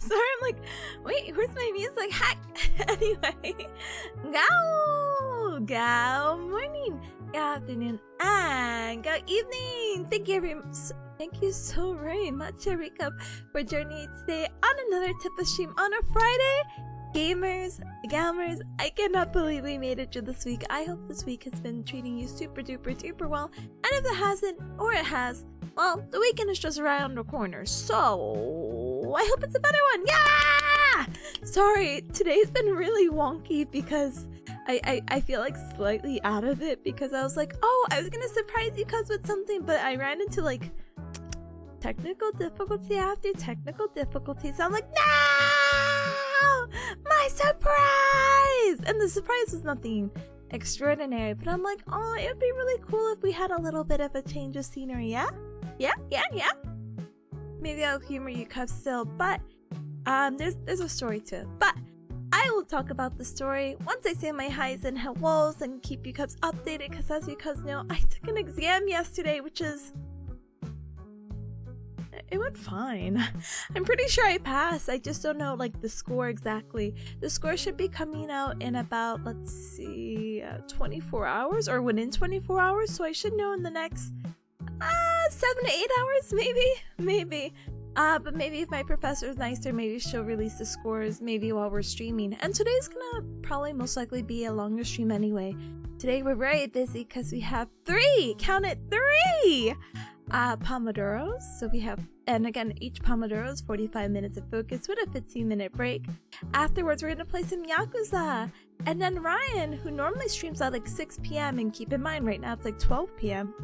Sorry, I'm like, wait, where's my music? Hack. Anyway, go morning, go afternoon, and go evening. Thank you so very much, Erika, for joining today on another Tippa stream on a Friday. Gamers, I cannot believe we made it through this week. I hope this week has been treating you super duper well. And if it hasn't, or it has, well, the weekend is just around the corner. So I hope it's a better one. Yeah! Sorry, today's been really wonky because I feel like slightly out of it because I was like, oh, I was gonna surprise you guys with something, but I ran into like technical difficulty after technical difficulty. So I'm like, no! My surprise! And the surprise was nothing extraordinary, but I'm like, oh, it would be really cool if we had a little bit of a change of scenery, yeah? Yeah. Maybe I'll humor you guys still, but there's a story to it. But I will talk about the story once I say my highs and hellos and keep you guys updated, because as you guys know, I took an exam yesterday, which is... it went fine. I'm pretty sure I passed. I just don't know like the score exactly. The score should be coming out in about, let's see, 24 hours or within 24 hours. So I should know in the next 7 to 8 hours, maybe. But maybe if my professor is nicer, maybe she'll release the scores maybe while we're streaming. And today's gonna probably most likely be a longer stream anyway. Today we're very busy because we have 3, count it, 3! Pomodoros. So we have, and again, each Pomodoro is 45 minutes of focus with a 15-minute break. Afterwards, we're gonna play some Yakuza. And then Ryan, who normally streams at like 6 p.m. and keep in mind right now it's like 12 p.m.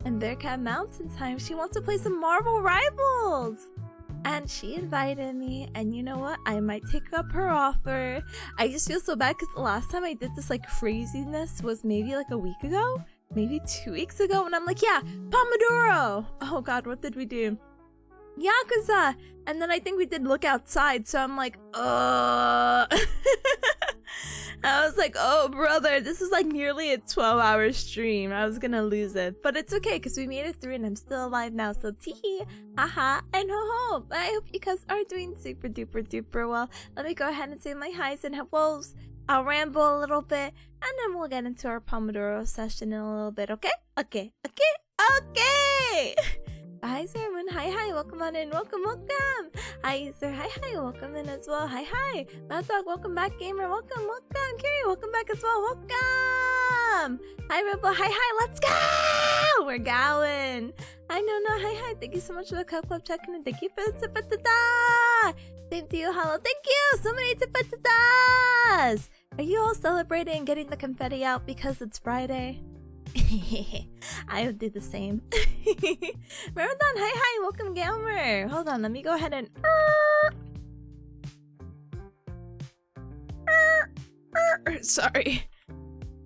And Bearcat Mountain Time, she wants to play some Marvel Rivals. And she invited me, and you know what? I might take up her offer. I just feel so bad because the last time I did this like craziness was maybe like a week ago. Maybe 2 weeks ago, and I'm like, yeah, Pomodoro! Oh god, what did we do? Yakuza! And then I think we did Look Outside, so I'm like, I was like, oh brother, this is like nearly a 12-hour stream. I was gonna lose it. But it's okay, because we made it through and I'm still alive now, so teehee, haha, and ho-ho! I hope you guys are doing super duper well. Let me go ahead and say my highs and hellos. I'll ramble a little bit, and then we'll get into our Pomodoro session in a little bit, okay? Okay! Hi, Sir Moon. Hi, welcome on in. Welcome. Hi, Sir. Hi, welcome in as well. Hi. Mad Dog, welcome back, Gamer. Welcome. Carrie, welcome back as well. Welcome. Hi, Rebel. Hi, let's go! We're going. Hi, no. Hi. Thank you so much for the Club checking in. Thank you for the Tippa. Same to you, hello. Thank you! So many Tippa. Are you all celebrating and getting the confetti out because it's Friday? I would do the same. Marathon, hi, welcome Gamer. Hold on, let me go ahead and sorry,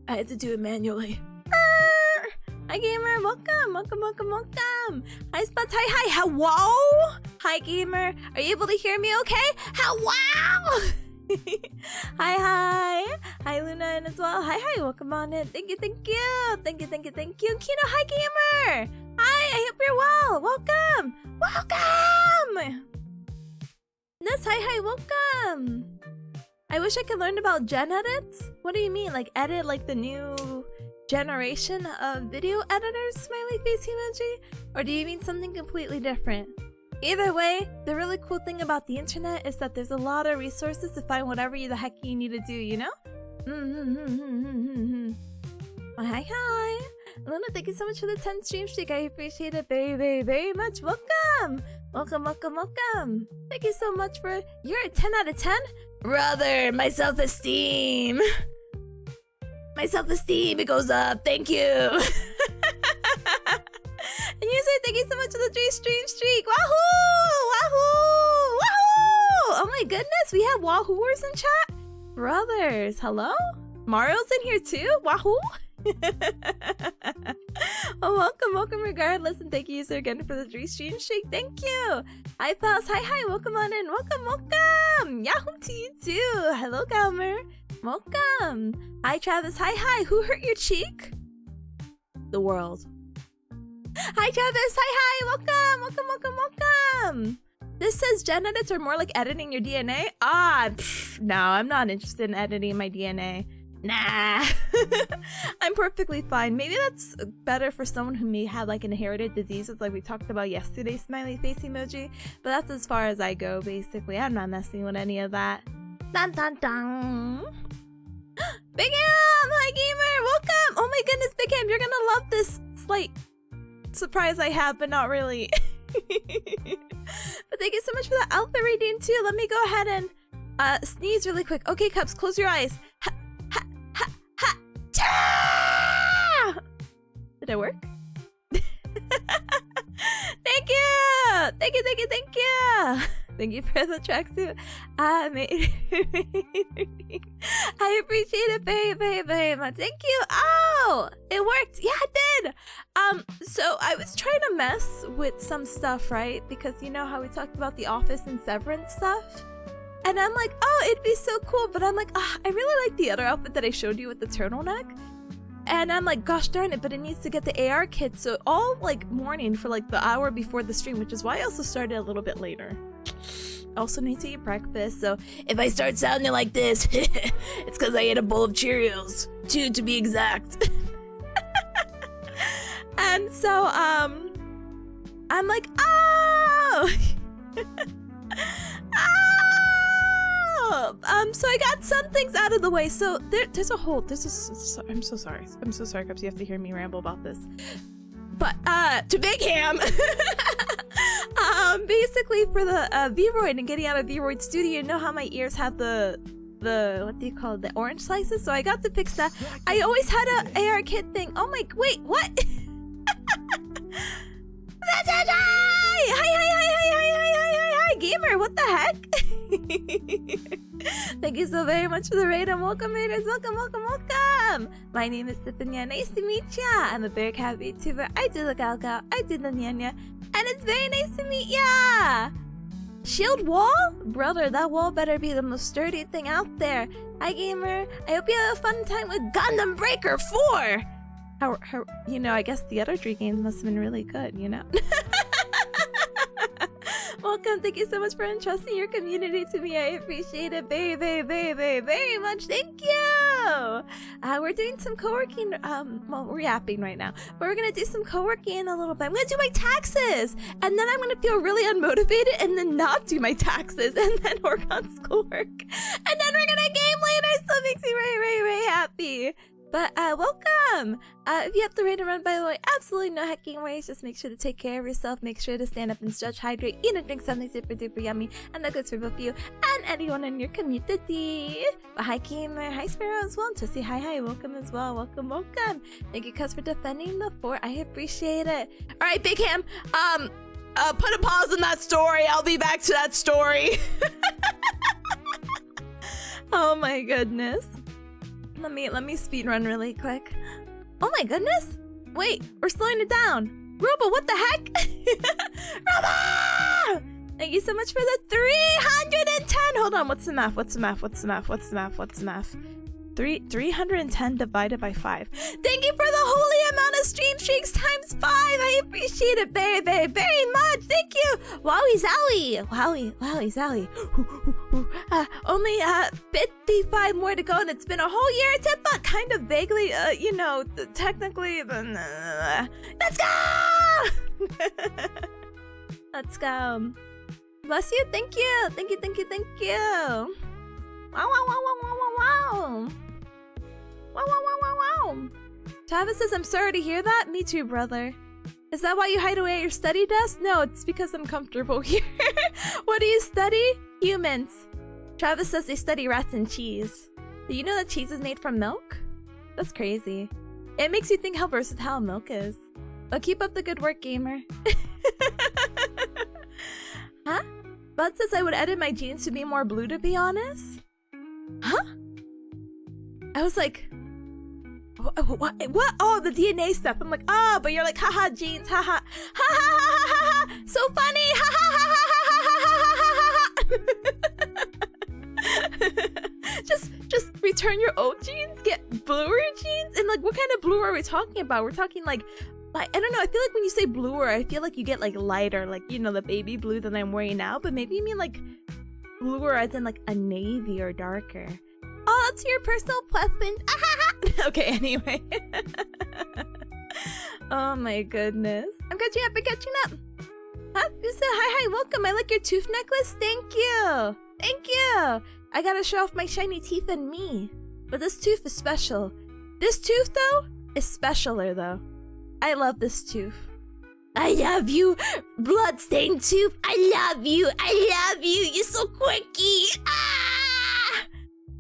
I had to do it manually. Hi Gamer, welcome. Hi Spots, hi, hello. Hi Gamer, are you able to hear me okay? Hello. Hi Luna and as well. Hi, welcome on in. Thank you. Kino, hi Gamer. Hi, I hope you're well. Welcome. Ness, hi, welcome. I wish I could learn about gen edits. What do you mean? Like edit like the new generation of video editors, smiley face emoji? Or do you mean something completely different? Either way, the really cool thing about the internet is that there's a lot of resources to find whatever the heck you need to do, you know? Hi. Luna, thank you so much for the 10 stream streak. I appreciate it very much. Welcome. Thank you so much for... You're a 10 out of 10? Brother, my self-esteem. It goes up. Thank you. And you say thank you so much for the 3 stream streak. Wahoo! Oh my goodness, we have Wahooers in chat? Brothers, hello? Mario's in here too? Wahoo! Oh, welcome regardless, and thank you sir again for the 3 stream streak. Thank you. Hi Pals, hi, welcome on in. Welcome. Yahoo to you too. Hello Galmer. Welcome. Hi Travis, hi. Who hurt your cheek? The world. Hi Travis, hi, welcome. This says gen edits are more like editing your DNA. No, I'm not interested in editing my DNA. Nah. I'm perfectly fine. Maybe that's better for someone who may have like inherited diseases like we talked about yesterday, smiley face emoji. But that's as far as I go, basically. I'm not messing with any of that. Dun dun dun. Big Ham! Hi gamer! Welcome! Oh my goodness, Big Ham, you're gonna love this slight surprise I have, but not really. But thank you so much for the alpha reading too. Let me go ahead and sneeze really quick. Okay, Cubs, close your eyes. Ha, ha, ha, ha, cha! Did it work? Thank you! Thank you, thank you, thank you! Thank you for the tracksuit. I appreciate it very, very, very much. Thank you. Oh, it worked. Yeah, it did. So I was trying to mess with some stuff, right? Because you know how we talked about the Office and Severance stuff? And I'm like, oh, it'd be so cool. But I'm like, I really like the other outfit that I showed you with the turtleneck. And I'm like, gosh darn it, but it needs to get the AR kit. So all like morning for like the hour before the stream, which is why I also started a little bit later. I also need to eat breakfast, so if I start sounding like this, it's because I ate a bowl of Cheerios. 2 to be exact. And so, I'm like, oh! Oh! So I got some things out of the way. So there's a whole, I'm so sorry. I'm so sorry, Cups, you have to hear me ramble about this. But, to Big Ham! Basically for the V-Roid and getting out of V-Roid Studio, you know how my ears have the what do you call it, the orange slices? So I got to fix that. I always had a AR kit thing. Oh my, wait, what? Hi, gamer, what the heck? Thank you so very much for the raid and welcome raiders, welcome. My name is Tipanya, nice to meet ya. I'm a Bearcat VTuber, I do the Galgal, I do the Nyanya, and it's very nice to meet ya. Shield wall? Brother, that wall better be the most sturdy thing out there. Hi gamer, I hope you have a fun time with Gundam Breaker 4. How, you know, I guess the other 3 games must have been really good, you know? Welcome, thank you so much for entrusting your community to me. I appreciate it very, very, very, very, very much. Thank you! We're doing some co-working, well, we're yapping right now, but we're gonna do some co-working in a little bit. I'm gonna do my taxes! And then I'm gonna feel really unmotivated and then not do my taxes and then work on schoolwork. And then we're gonna game later, so it makes me very, very, very happy. But welcome! If you have to raid and run, by the way, absolutely no hacking ways. Just make sure to take care of yourself. Make sure to stand up and stretch, hydrate, eat and drink something super duper yummy and that goes for both you and anyone in your community. But hi Gamer, hi Sparrow as well. Tussie, hi, welcome as well. Welcome. Thank you Cuz for defending the fort. I appreciate it. Alright, Big Ham, put a pause on that story. I'll be back to that story. Oh my goodness. Let me speed run really quick. Oh my goodness! Wait, we're slowing it down. Robo, what the heck? Robo! Thank you so much for the 310. Hold on, what's the math? 310 divided by 5. Thank you for the holy amount of stream streaks times 5. I appreciate it very, very, very much. Thank you. Wowie zowie. Wowie zowie. Only 55 more to go and it's been a whole year. It's but kind of vaguely, you know, technically. Let's go! Let's go. Bless you. Thank you. Thank you. Wow. Wow. Travis says, I'm sorry to hear that. Me too, brother. Is that why you hide away at your study desk? No, it's because I'm comfortable here. What do you study? Humans. Travis says they study rats and cheese. Do you know that cheese is made from milk? That's crazy. It makes you think how versatile milk is. But keep up the good work, gamer. Huh? Bud says I would edit my jeans to be more blue, to be honest. Huh? I was like, what? Oh, the DNA stuff. I'm like, oh, but you're like, haha, jeans, haha, ha, so funny, ha ha ha ha ha ha ha. Just return your old jeans, get bluer jeans, and like, what kind of blue are we talking about? We're talking like Like, I don't know, I feel like when you say bluer, I feel like you get like lighter, like, you know, the baby blue that I'm wearing now, but maybe you mean like bluer as in like a navy or darker. Oh, that's your personal preference. Okay, anyway. Oh my goodness. I'm catching up, Huh? You said hi, welcome. I like your tooth necklace. Thank you. Thank you. I gotta show off my shiny teeth and me. But this tooth is special. This tooth, though, is specialer, though. I love this tooth. I love you, bloodstained tooth. I love you. I love you. You're so quirky.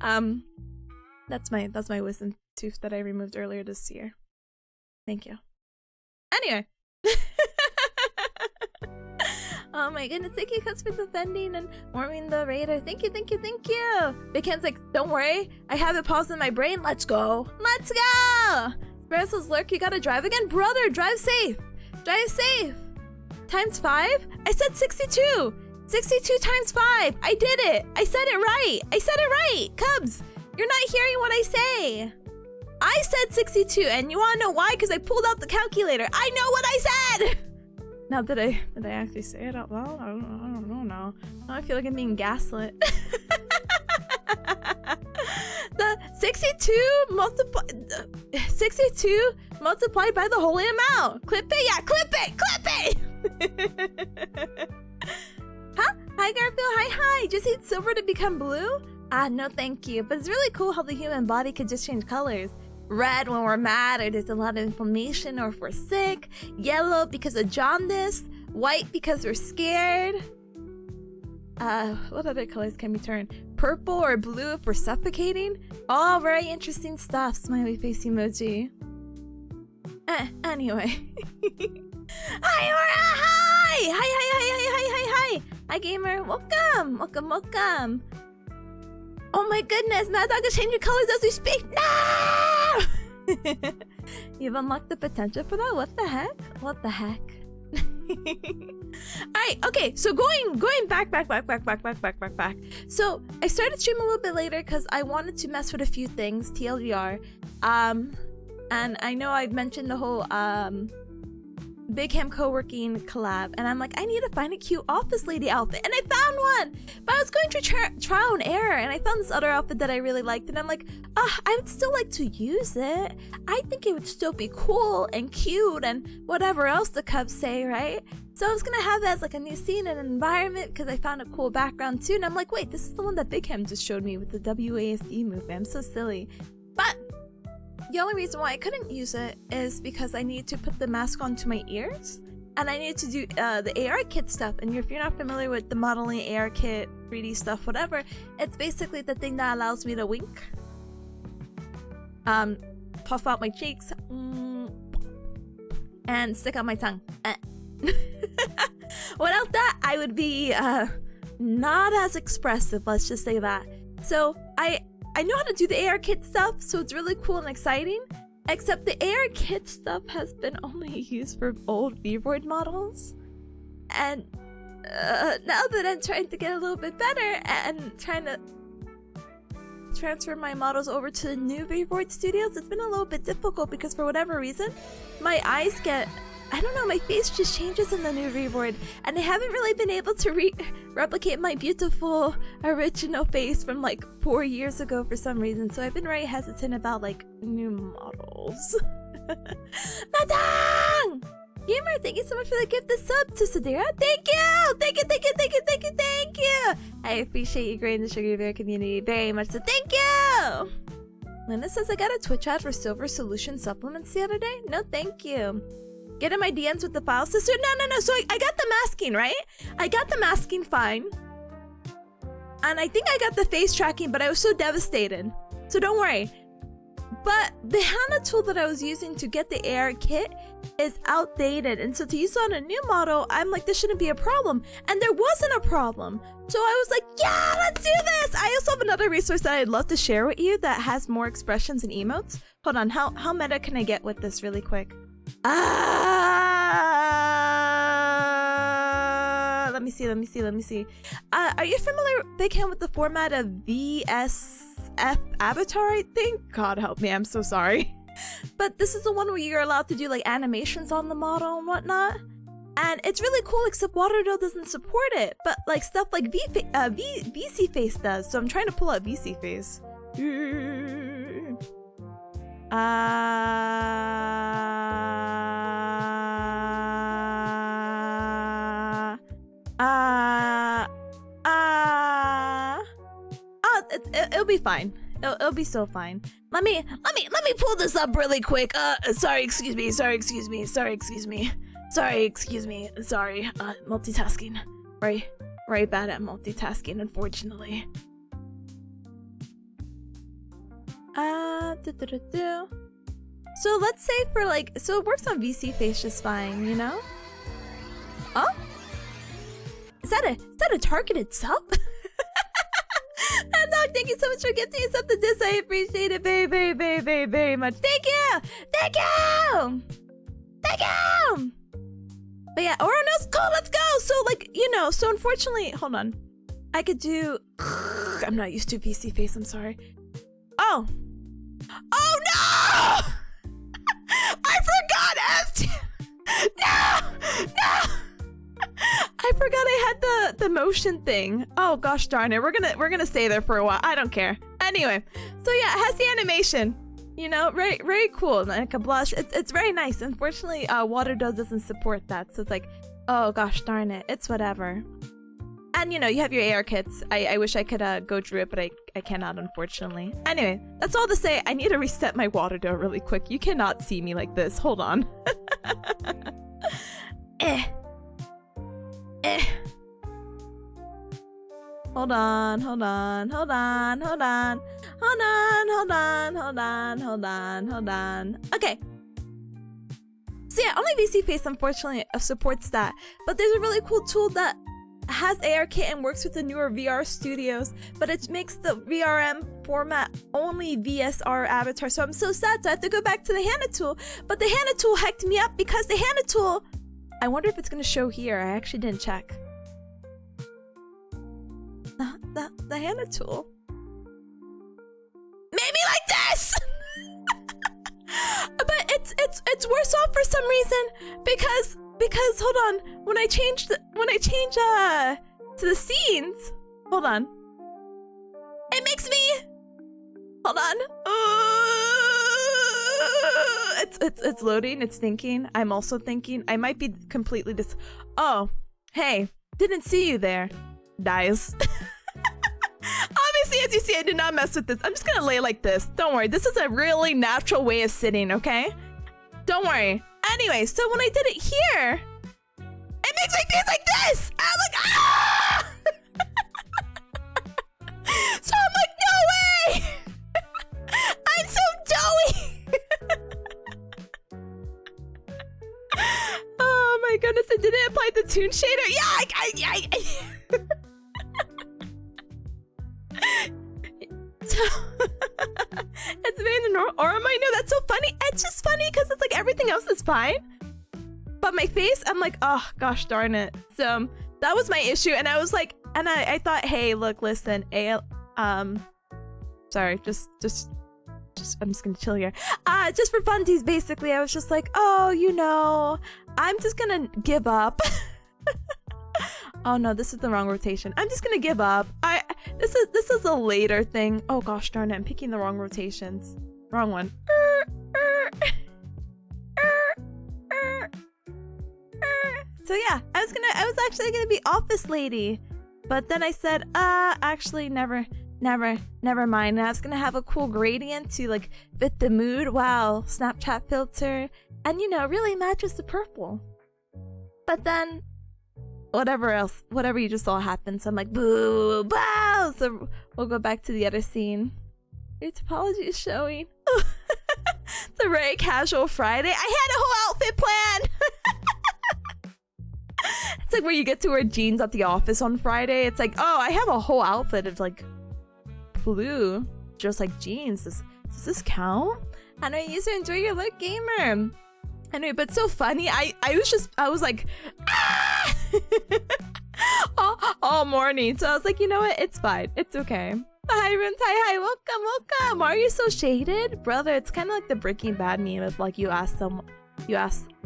Ah! That's my wisdom tooth that I removed earlier this year. Thank you. Anyway. Oh my goodness, thank you guys for defending and warming the raider. Thank you. Big Hand's like, don't worry, I have it paused in my brain. Let's go. Let's go! Sparrow's lurk, you gotta drive again? Brother, drive safe. Drive safe. Times 5? I said 62. 62 times 5. I did it. I said it right. Cubs, you're not hearing what I say. I said 62, and you wanna know why? Because I pulled out the calculator. I know what I said! Now, did I actually say it out loud? I don't know now. Now I feel like I'm being gaslit. The 62 multiplied by the holy amount. Clip it? Yeah, clip it! Huh? Hi, Garfield. Hi. Just eat silver to become blue? No thank you. But it's really cool how the human body could just change colors. Red when we're mad or there's a lot of inflammation or if we're sick. Yellow because of jaundice. White because we're scared. What other colors can we turn? Purple or blue if we're suffocating. All very interesting stuff. Smiley face emoji. Anyway. Hi, Aura! Hi! Hi, gamer. Welcome. Oh my goodness, Mad Dog is changing colors as we speak. No! You've unlocked the potential for that? What the heck? Alright, okay, so going back. So I started streaming a little bit later because I wanted to mess with a few things, TLDR. And I know I've mentioned the whole Big Ham co-working collab, and I'm like, I need to find a cute office lady outfit, and I found one. But I was going to trial and error, and I found this other outfit that I really liked, and I'm like, I would still like to use it. I think it would still be cool and cute and whatever else the Cubs say, right? So I was gonna have it as like a new scene and environment because I found a cool background too, and I'm like, wait, this is the one that Big Ham just showed me with the WASD movement. I'm so silly. But the only reason why I couldn't use it is because I need to put the mask onto my ears, and I need to do the AR kit stuff. And if you're not familiar with the modeling AR kit, 3D stuff, whatever, it's basically the thing that allows me to wink, puff out my cheeks, and stick out my tongue. Without that, I would be not as expressive, let's just say that. So I know how to do the AR kit stuff, so it's really cool and exciting, except the AR kit stuff has been only used for old V-Void models, and now that I'm trying to get a little bit better and trying to transfer my models over to the new V-Void studios, it's been a little bit difficult because for whatever reason, my eyes get, I don't know, my face just changes in the new V-Void, and I haven't really been able to replicate my beautiful original face from like 4 years ago for some reason, so I've been very hesitant about like new models. Madang! Gamer, thank you so much for the gift, the sub to Sadira. Thank you! Thank you! I appreciate you growing the Sugar Bear community very much, so thank you! Linda says I got a Twitch ad for Silver Solution supplements the other day. No, thank you. Get in my DMs with the file sister? No. So I got the masking, right? I got the masking fine. And I think I got the face tracking, but I was so devastated. So don't worry. But the Hana tool that I was using to get the AR kit is outdated. And so to use it on a new model, I'm like, this shouldn't be a problem. And there wasn't a problem. So I was like, yeah, let's do this. I also have another resource that I'd love to share with you that has more expressions and emotes. Hold on, how meta can I get with this really quick? Let me see. Are you familiar, Big Hand, with the format of VSF Avatar, I think? God help me, I'm so sorry. But this is the one where you're allowed to do like animations on the model and whatnot. And it's really cool, except Waterdale doesn't support it. But like stuff like VC Face does. So I'm trying to pull out VC Face. It'll be fine. It'll be so fine. Let me pull this up really quick. Sorry, excuse me. Multitasking. Very bad at multitasking, unfortunately. So let's say for like, so it works on VC Face just fine, you know? Oh? Is that a targeted sub? Dog, thank you so much for gifting us up to this. I appreciate it very much. Thank you! But yeah, Orono's cool, let's go! So like, you know, so unfortunately, hold on. I could do, I'm not used to VC Face, I'm sorry. Oh no! I forgot No! I forgot I had the motion thing. Oh gosh darn it. We're gonna stay there for a while. I don't care. Anyway, so yeah, it has the animation. You know, very cool. Like a blush. It's very nice. Unfortunately, Waterdale doesn't support that, so it's like, oh gosh darn it. It's whatever. And you know, you have your AR kits. I wish I could go through it, but I cannot, unfortunately. Anyway, that's all to say. I need to reset my Waterdale really quick. You cannot see me like this. Hold on. Hold on. Okay. So yeah, only VC Face unfortunately supports that. But there's a really cool tool that has ARKit and works with the newer VR studios, but it makes the VRM format only VSR avatar. So I'm so sad, so I have to go back to the Hana tool. But the Hana tool hacked me up because the Hana tool, I wonder if it's gonna show here. I actually didn't check. The Hana tool made me like this. But it's worse off for some reason because hold on, when I change to the scenes, hold on, it makes me, hold on, it's loading, it's thinking. I'm also thinking. I might be completely oh, hey, didn't see you there, guys. Obviously, as you see, I did not mess with this. I'm just gonna lay like this. Don't worry. This is a really natural way of sitting, okay? Don't worry. Anyway, so when I did it here, it makes my face like this! I'm like, ah! So I'm like, no way! I'm so doughy! Oh my goodness, I didn't apply the toon shader. Yeah, So it's very normal. Or am I? No, that's so funny. It's just funny because it's like everything else is fine, but my face, I'm like, oh gosh darn it. So that was my issue, and I was like, and I thought, hey, look, listen, sorry, just I'm just gonna chill here. Just for funsies, basically, I was just like, oh, you know, I'm just gonna give up. Oh no, this is the wrong rotation. I'm just gonna give up. This is a later thing. Oh gosh darn it, I'm picking the wrong rotations. Wrong one. So yeah, I was actually gonna be office lady, but then I said, actually never mind. And I was gonna have a cool gradient to like fit the mood. Wow, Snapchat filter, and you know, really matches the purple. But then whatever you just saw happen, so I'm like, boo, bow. So we'll go back to the other scene. Your topology is showing. It's a very casual Friday. I had a whole outfit plan. It's like where you get to wear jeans at the office on Friday. It's like, oh, I have a whole outfit of like blue, just like jeans. Does this count? I know you used to enjoy your look, gamer. Anyway, but so funny. I was like, ah! all morning. So I was like, you know what? It's fine. It's okay. Hi, Runes. Hi. Welcome. Why are you so shaded? Brother, it's kind of like the Breaking Bad meme of like you ask,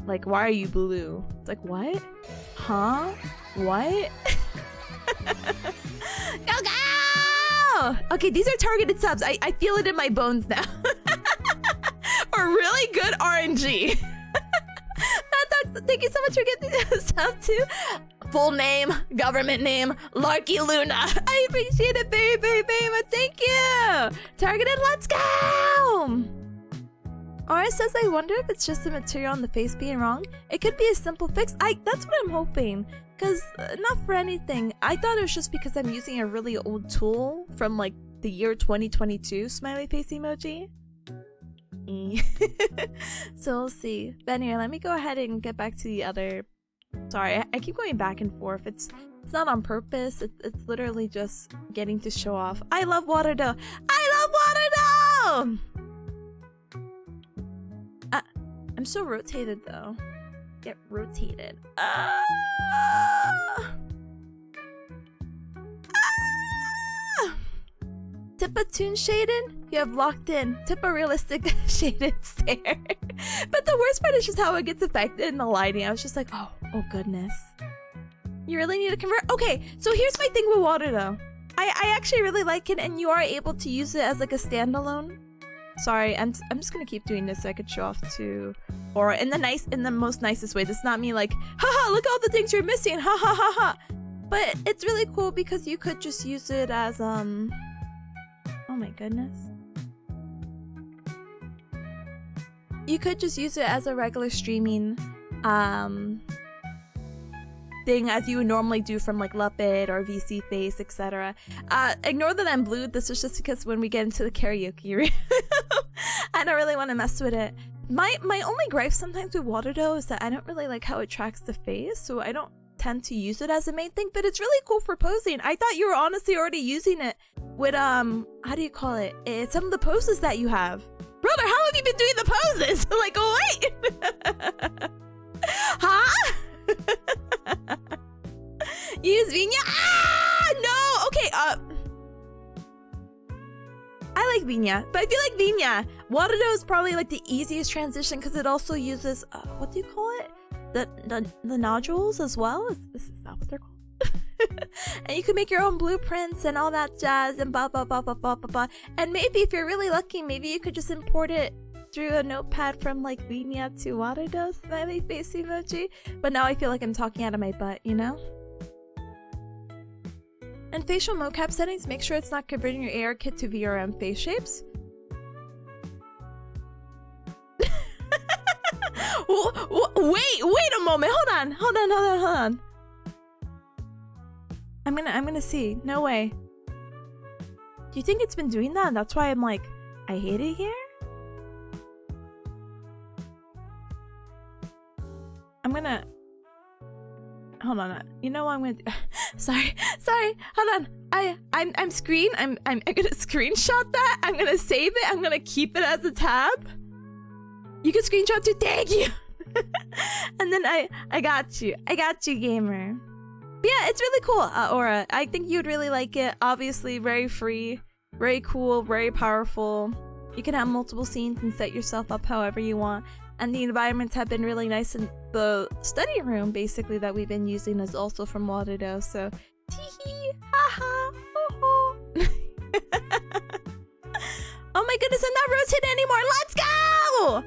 like, why are you blue? It's like, what? Huh? What? Go! Okay, these are targeted subs. I feel it in my bones now. Or really good RNG. Thank you so much for getting this sub too. Full name, government name, Larky Luna. I appreciate it very, very, very much. Thank you. Targeted, let's go. Aura says, I wonder if it's just the material on the face being wrong. It could be a simple fix. That's what I'm hoping. Because, not for anything. I thought it was just because I'm using a really old tool from like the year 2022 smiley face emoji. So we'll see. But anyway, let me go ahead and get back to the other. Sorry, I keep going back and forth. It's not on purpose. It's literally just getting to show off. I love water dough. I love water dough! I'm so rotated though. Get rotated. Tippa toon shaded? You have locked in. Tippa realistic shaded stare. But the worst part is just how it gets affected in the lighting. I was just like, oh goodness. You really need to convert? Okay, so here's my thing with water though. I actually really like it, and you are able to use it as like a standalone. Sorry, I'm just gonna keep doing this so I could show off to Aura in the most nicest way. This is not me like, haha, look at all the things you're missing, ha ha ha ha. But it's really cool because you could just use it as oh my goodness. You could just use it as a regular streaming thing as you would normally do from like Luppet or VC Face, etc. Ignore that I'm blue. This is just because when we get into the karaoke room, I don't really want to mess with it. My only gripe sometimes with water dough is that I don't really like how it tracks the face, so I don't tend to use it as a main thing, but it's really cool for posing. I thought you were honestly already using it with how do you call it? It's some of the poses that you have. Brother, how have you been doing the poses? Like, oh wait. Huh? Use Vinya? No! Okay, I like Vinya, but I feel like Vinya, water dough is probably like the easiest transition because it also uses, what do you call it? The nodules as well? Is that what they're called? And you can make your own blueprints and all that jazz and blah blah blah blah blah blah blah. And maybe if you're really lucky, maybe you could just import it through a notepad from like Vinya to water dough smiley face emoji. But now I feel like I'm talking out of my butt, you know? And facial mocap settings, make sure it's not converting your AR kit to VRM face shapes. Wait a moment. Hold on. I'm gonna see. No way. Do you think it's been doing that? That's why I'm like, I hate it here? I'm gonna... Hold on. You know what I'm gonna do? Sorry. Hold on. I'm gonna screenshot that. I'm gonna save it. I'm gonna keep it as a tab. You can screenshot too. Thank you. And then I got you. Gamer. But yeah, it's really cool, Aura. I think you'd really like it. Obviously, very free, very cool, very powerful. You can have multiple scenes and set yourself up however you want. And the environments have been really nice. And the study room, basically, that we've been using is also from Waterdo. So, tee-hee, ha-ha, ho-ho. Oh my goodness, I'm not rotating anymore. Let's go!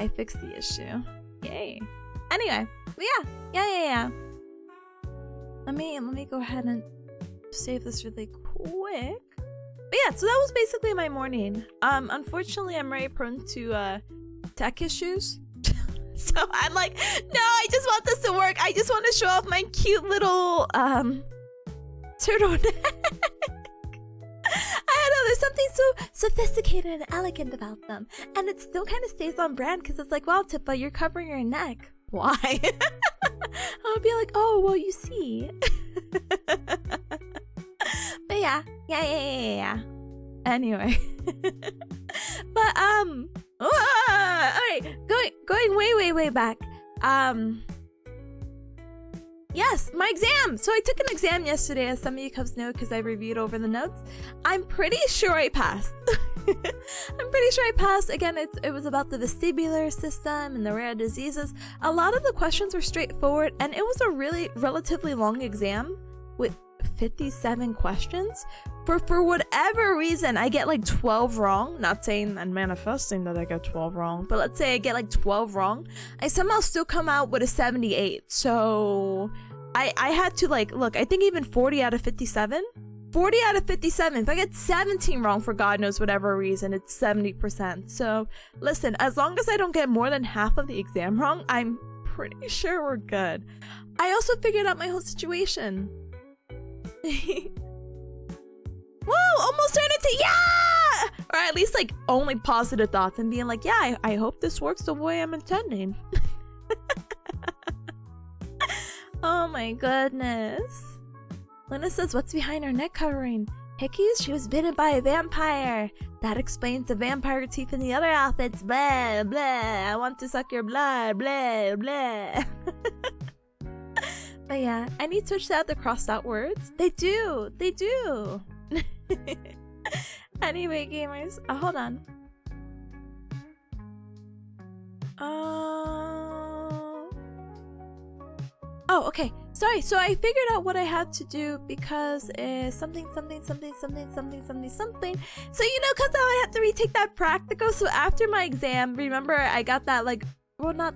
I fixed the issue. Yay. Anyway, yeah. Let me go ahead and save this really quick. But yeah, so that was basically my morning. Unfortunately, I'm very prone to tech issues. So I'm like, no, I just want this to work. I just want to show off my cute little turtleneck. I don't know, there's something so sophisticated and elegant about them. And it still kind of stays on brand because it's like, wow, Tippa, you're covering your neck. Why? I'll be like, oh, well, you see. But yeah. Anyway. But, alright, going way back. Yes, my exam! So I took an exam yesterday, as some of you guys know, because I reviewed over the notes. I'm pretty sure I passed. I'm pretty sure I passed. Again, it was about the vestibular system and the rare diseases. A lot of the questions were straightforward, and it was a really relatively long exam with 57 questions. For whatever reason, I get like 12 wrong. Not saying and manifesting that I get 12 wrong, but let's say I get like 12 wrong. I somehow still come out with a 78. So I had to like, look, I think even 40 out of 57. 40 out of 57. If I get 17 wrong for God knows whatever reason, it's 70%. So listen, as long as I don't get more than half of the exam wrong, I'm pretty sure we're good. I also figured out my whole situation. Whoa, almost turned into yeah! Or at least like only positive thoughts and being like, yeah, I hope this works the way I'm intending. Oh my goodness. Luna says, what's behind her neck covering? Hickeys? She was bitten by a vampire. That explains the vampire teeth in the other outfits. Blah, blah. I want to suck your blood. Blah, blah. But yeah, I need to switch out the crossed out words. They do. They do. Anyway, gamers. Hold on. Oh, okay. Sorry. So I figured out what I had to do because something. So you know, cause I had to retake that practical. So after my exam, remember I got that like, well, not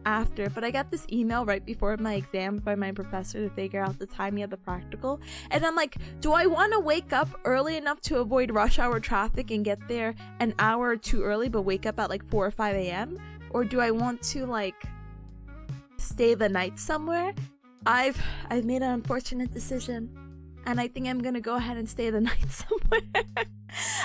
after, but I got this email right before my exam by my professor to figure out the timing of the practical. And I'm like, do I want to wake up early enough to avoid rush hour traffic and get there an hour or two early, but wake up at like 4 or 5 a.m.? Or do I want to like stay the night somewhere? I've made an unfortunate decision, and I think I'm gonna go ahead and stay the night somewhere.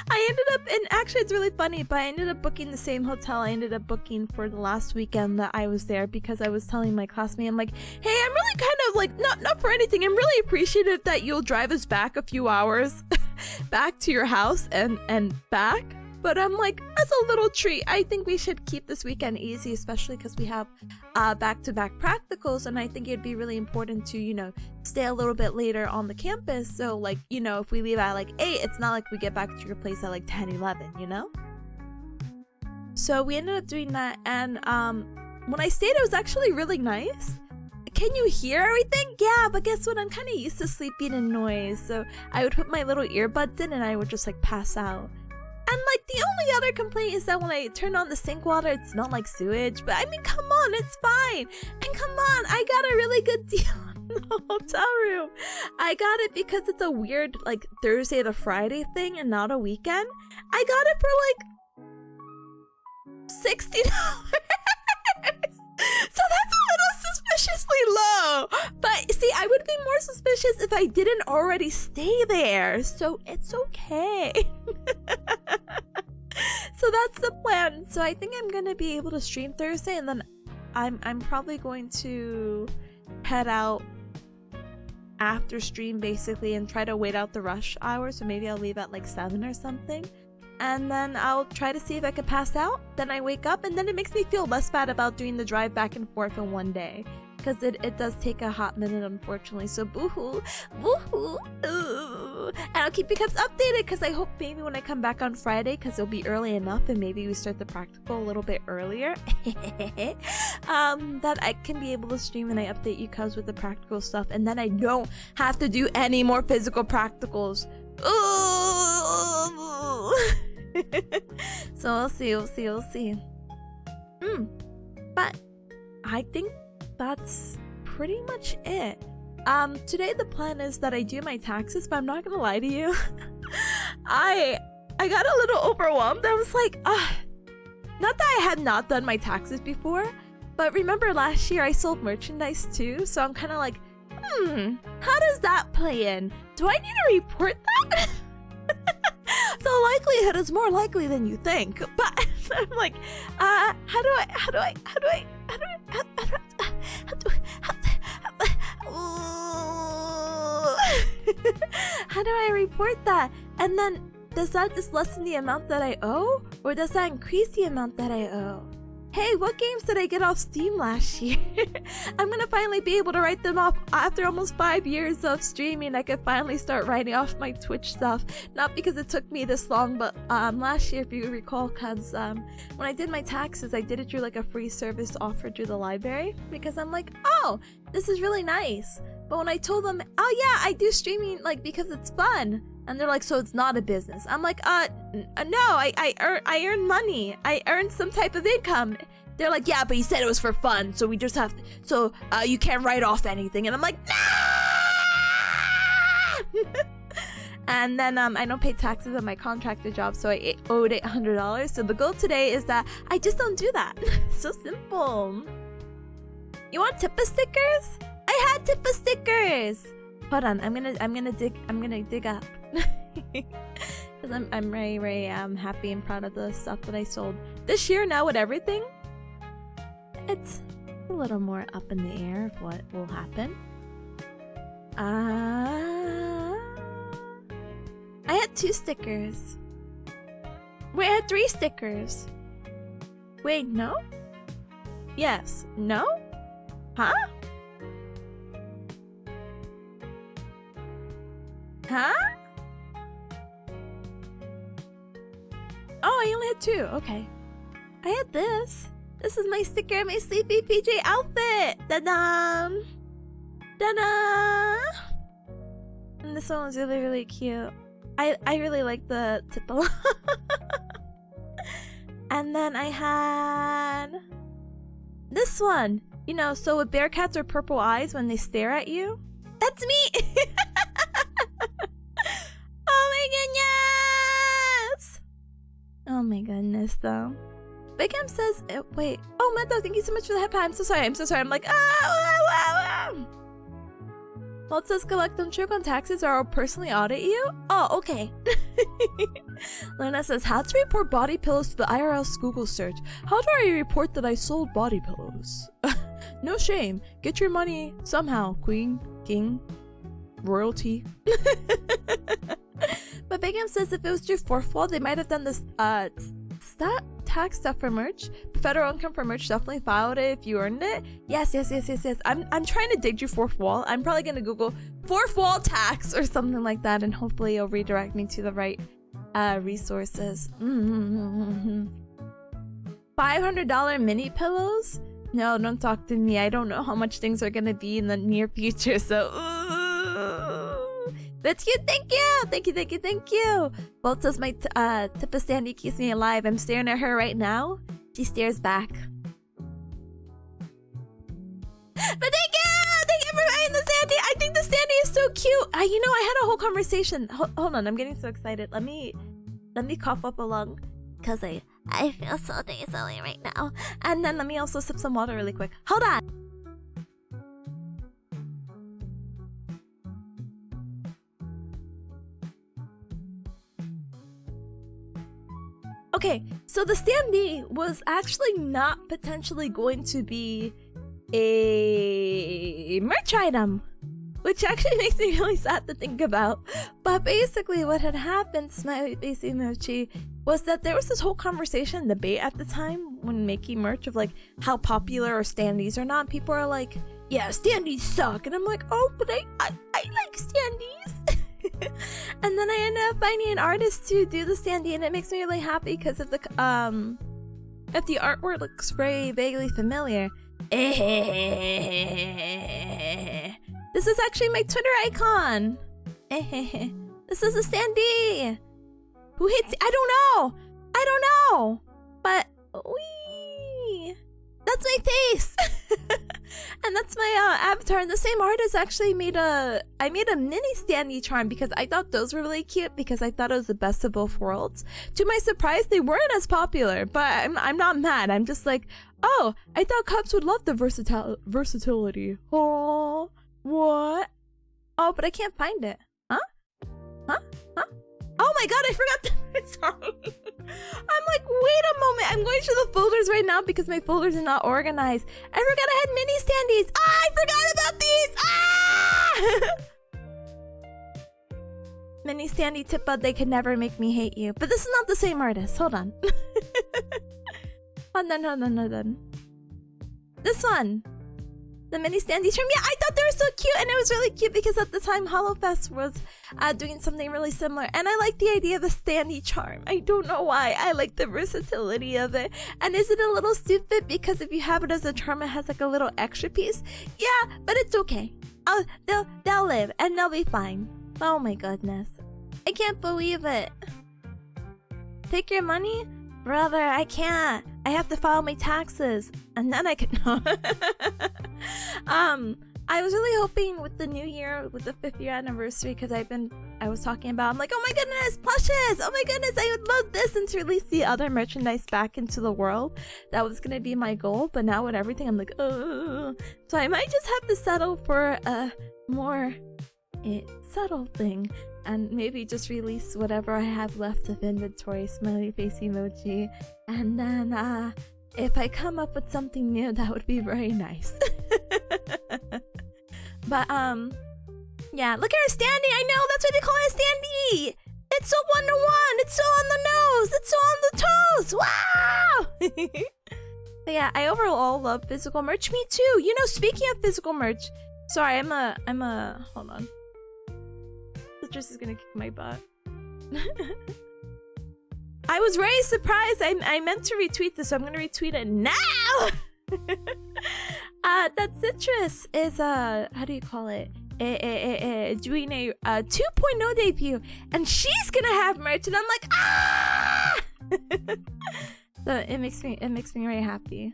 I ended up, and actually it's really funny, but I ended up booking the same hotel I ended up booking for the last weekend that I was there, because I was telling my classmate, I'm like, hey, I'm really kind of like, not for anything, I'm really appreciative that you'll drive us back a few hours back to your house and back. But I'm like, as a little treat, I think we should keep this weekend easy, especially because we have back-to-back practicals, and I think it'd be really important to, you know, stay a little bit later on the campus. So, like, you know, if we leave at like 8, it's not like we get back to your place at like 10, 11, you know? So we ended up doing that, and when I stayed, it was actually really nice. Can you hear everything? Yeah, but guess what? I'm kind of used to sleeping in noise, so I would put my little earbuds in and I would just like pass out. And like the only other complaint is that when I turn on the sink water, it smelled like sewage. But I mean, come on, it's fine. And come on, I got a really good deal on the hotel room. I got it because it's a weird like Thursday to Friday thing and not a weekend. I got it for like $60. So that's a little suspiciously low. But see, I would be more suspicious if I didn't already stay there. So it's okay. So that's the plan. So I think I'm gonna be able to stream Thursday, and then I'm probably going to head out after stream basically and try to wait out the rush hour. So maybe I'll leave at like 7 or something. And then I'll try to see if I can pass out. Then I wake up, and then it makes me feel less bad about doing the drive back and forth in one day. Because it does take a hot minute, unfortunately. So boo-hoo, woo-hoo, ooh. And I'll keep you guys updated, because I hope maybe when I come back on Friday, because it'll be early enough, and maybe we start the practical a little bit earlier, that I can be able to stream and I update you guys with the practical stuff. And then I don't have to do any more physical practicals. Ooh. So we'll see. But I think that's pretty much it. Today the plan is that I do my taxes, but I'm not gonna lie to you. I got a little overwhelmed. I was like, not that I had not done my taxes before, but remember last year I sold merchandise too, so I'm kind of like, how does that play in? Do I need to report that? The likelihood is more likely than you think, but I'm like, how do I report that? And then does that just lessen the amount that I owe, or does that increase the amount that I owe? hey, what games did I get off Steam last year? I'm gonna finally be able to write them off after almost 5 years of streaming. I could finally start writing off my Twitch stuff. Not because it took me this long, but last year, if you recall, because when I did my taxes, I did it through like a free service offered through the library, because I'm like, oh, this is really nice. But when I told them, oh yeah, I do streaming like because it's fun, and they're like, so it's not a business. I'm like, no, I earn money. I earn some type of income. They're like, yeah, but you said it was for fun, so we just have to, so you can't write off anything. And I'm like, no! And then I don't pay taxes on my contractor job, so I owed $800. So the goal today is that I just don't do that. So simple. You want Tippa stickers? I had Tippa stickers. Hold on, I'm gonna dig up. Because I'm very happy and proud of the stuff that I sold this year. Now with everything, it's a little more up in the air of what will happen. I had 2 stickers. Wait, I had 3 stickers. Wait, no? Yes. No? Huh? Huh? Oh, I only had 2. Okay. I had this. This is my sticker of my Sleepy PJ outfit. Da-da! Da-da! And this one was really, really cute. I really like the tip a lot. And then I had this one. You know, so with Bearcats or purple eyes when they stare at you. That's me! Oh my goodness! Oh my goodness, though. Big M says, wait. Oh, Meadow, thank you so much for the headband. I'm so sorry. I'm like, Well, it says collect them trick on taxes or I'll personally audit you. Oh, okay. Luna says, how to report body pillows to the IRS Google search. How do I report that I sold body pillows? No shame. Get your money somehow, queen, king, royalty. But Big M says if it was your 4th wall, they might have done this tax stuff for merch. Federal income for merch, definitely filed it if you earned it. Yes. I'm trying to dig your 4th wall. I'm probably gonna Google 4th wall tax or something like that, and hopefully it'll redirect me to the right resources. $500 mini pillows? No, don't talk to me. I don't know how much things are gonna be in the near future, so that's cute. Thank you. Bolt says my Tippa Sandy keeps me alive. I'm staring at her right now. She stares back. But thank you for buying the Sandy. I think the Sandy is so cute. You know, I had a whole conversation. Hold on, I'm getting so excited. Let me cough up a lung, cause I feel so nasally right now. And then let me also sip some water really quick. Hold on. Okay, so the standee was actually not potentially going to be a merch item, which actually makes me really sad to think about. But basically what had happened, Smiley Face Emoji, was that there was this whole conversation, debate at the time when making merch of like how popular are standees or not. People are like, yeah, standees suck. And I'm like, oh, but I like standees. And then I ended up finding an artist to do the standee, and it makes me really happy because of the if the artwork looks very vaguely familiar. This is actually my Twitter icon. This is a standee. Who hits? I don't know. But that's my face. And that's my avatar. And the same artist actually made I made a mini standee charm because I thought those were really cute because I thought it was the best of both worlds. To my surprise, they weren't as popular, but I'm not mad. I'm just like, oh, I thought Cubs would love the versatility. Oh, what? Oh, but I can't find it. Huh? Oh my god, I forgot sorry. I'm like, wait a moment. I'm going through the folders right now because my folders are not organized. I forgot I had mini standees. I forgot about these. Mini standee Tippa, they can never make me hate you. But this is not the same artist. Hold on. Hold on. This one. The mini standee charm. Yeah, I thought they were so cute, and it was really cute because at the time HoloFest was doing something really similar, and I like the idea of the standee charm. I don't know why. I like the versatility of it. And is it a little stupid because if you have it as a charm, it has like a little extra piece? Yeah, but it's okay. They'll live and they'll be fine. Oh my goodness, I can't believe it. Take your money? Brother, I can't. I have to file my taxes. And then I can... I was really hoping with the new year, with the 5th year anniversary, because I was talking about, I'm like, oh my goodness, plushes! Oh my goodness, I would love this! And to release the other merchandise back into the world. That was gonna be my goal, but now with everything, I'm like, oh. So I might just have to settle for a more subtle thing. And maybe just release whatever I have left of inventory, smiley face emoji. And then, if I come up with something new, that would be very nice. But, yeah, look at her standee. I know, that's why they call it a standee. It's so one-to-one. It's so on the nose. It's so on the toes. Wow! But yeah, I overall love physical merch. Me too. You know, speaking of physical merch. Sorry, I'm a, hold on. Citrus is gonna kick my butt. I was very surprised. I meant to retweet this, so I'm gonna retweet it now. That Citrus is how do you call it? Doing a 2.0 debut, and she's gonna have merch, and I'm like, ah! So it makes me very happy.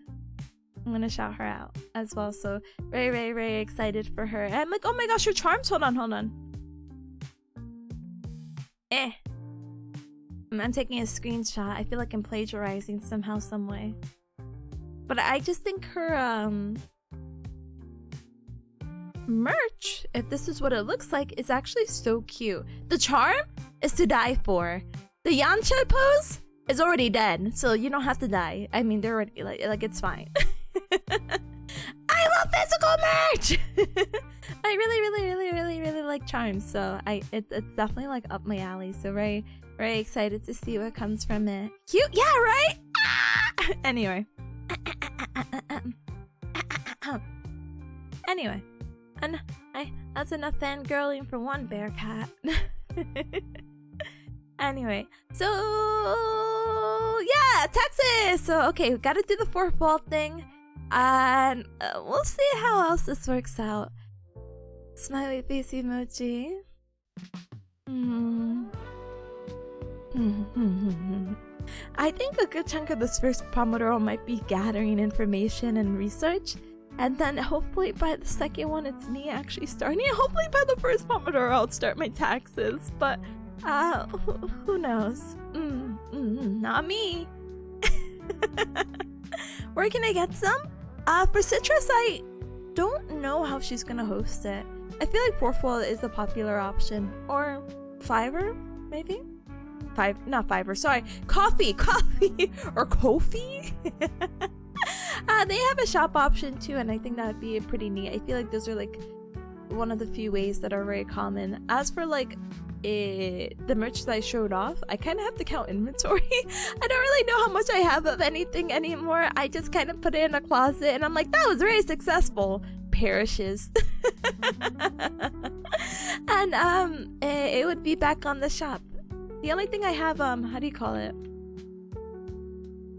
I'm gonna shout her out as well. So very excited for her. And I'm like, oh my gosh, her charms. Hold on. I'm taking a screenshot. I feel like I'm plagiarizing somehow, some way. But I just think her merch, if this is what it looks like, is actually so cute. The charm is to die for. The Yancha pose is already dead, so you don't have to die. I mean, they're already like it's fine. I love physical merch. I really like charms, so it's definitely like up my alley. So very excited to see what comes from it. Cute, yeah, right? Ah! Anyway, and that's enough fangirling for one Bearcat. Anyway, so yeah, Texas. So okay, we gotta do the fourth wall thing, and we'll see how else this works out. Smiley face emoji. I think a good chunk of this first Pomodoro might be gathering information and research, and then hopefully by the second one it's me actually starting. Hopefully by the first Pomodoro I'll start my taxes, but who knows? Not me. Where can I get some? For Citrus, I don't know how she's gonna host it. I feel like fourth wall is the popular option, or Fiverr, maybe. Not Fiverr. Sorry, Coffee, or Ko-fi. They have a shop option too, and I think that would be pretty neat. I feel like those are like one of the few ways that are very common. As for like the merch that I showed off, I kind of have to count inventory. I don't really know how much I have of anything anymore. I just kind of put it in a closet, and I'm like, that was very successful. Perishes. And it would be back on the shop. The only thing I have, how do you call it?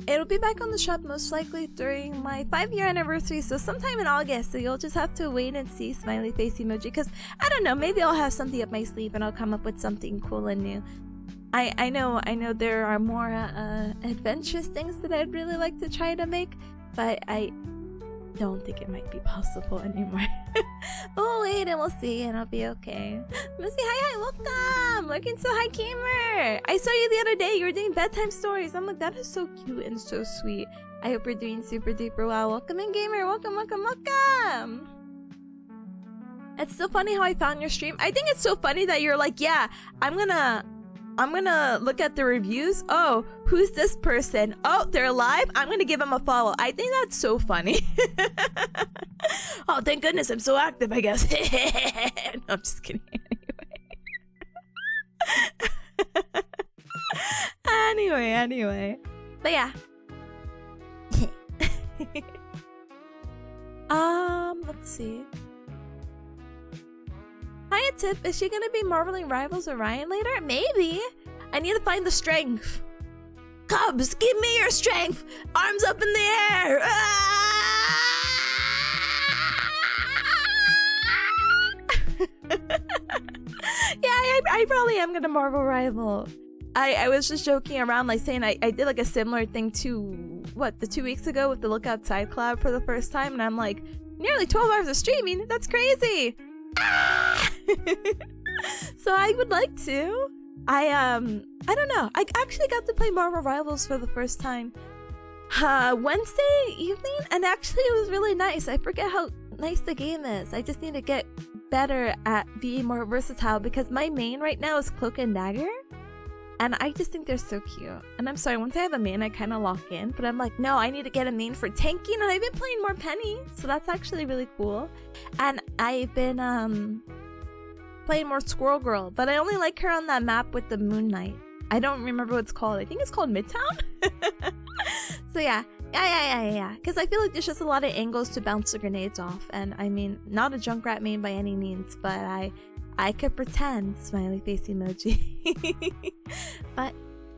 It'll be back on the shop most likely during my 5-year anniversary, so sometime in August. So you'll just have to wait and see, smiley face emoji, because I don't know, maybe I'll have something up my sleeve and I'll come up with something cool and new. I know there are more adventurous things that I'd really like to try to make, but I don't think it might be possible anymore. We'll wait and we'll see, and I'll be okay. Missy, hi, welcome! Looking so hi, gamer! I saw you the other day, you were doing bedtime stories. I'm like, that is so cute and so sweet. I hope you're doing super duper well. Welcome in, gamer! Welcome! It's so funny how I found your stream. I think it's so funny that you're like, yeah, I'm gonna look at the reviews. Oh, who's this person? Oh, they're live? I'm gonna give them a follow. I think that's so funny. Oh, thank goodness I'm so active, I guess. No, I'm just kidding. Anyway. But yeah. Let's see. Hiya, Tip. Is she gonna be marveling rivals with Ryan later? Maybe. I need to find the strength. Cubs, give me your strength. Arms up in the air. Yeah, I probably am gonna marvel rival. I was just joking around, like saying I did like a similar thing to the 2 weeks ago with the Look Outside collab for the first time, and I'm like, nearly 12 hours of streaming. That's crazy. So I would like to. I don't know. I actually got to play Marvel Rivals for the first time Wednesday evening, and actually it was really nice. I forget how nice the game is. I just need to get better at being more versatile because my main right now is Cloak and Dagger, and I just think they're so cute. And I'm sorry, once I have a main I kind of lock in, but I'm like, no, I need to get a main for tanking, and I've been playing more Penny, so that's actually really cool. And I've been playing more Squirrel Girl, but I only like her on that map with the Moon Knight. I don't remember what it's called. I think it's called Midtown. So yeah, because I feel like there's just a lot of angles to bounce the grenades off, and I mean, not a Junkrat main by any means, but I could pretend, smiley face emoji. But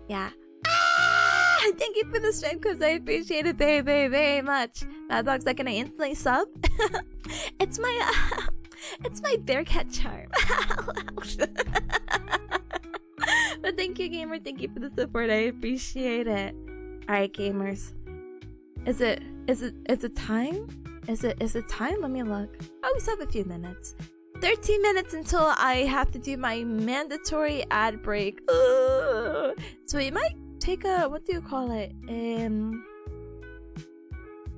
yeah. Thank you for the stream, because I appreciate it very, very, very much. Mad Dog's like, can I instantly sub? It's my Bearcat charm. But thank you, gamer. Thank you for the support. I appreciate it. Alright, gamers. Is it time? Is it time? Let me look. Oh, we still have a few minutes. 13 minutes until I have to do my mandatory ad break. Ugh. So we might take a, what do you call it?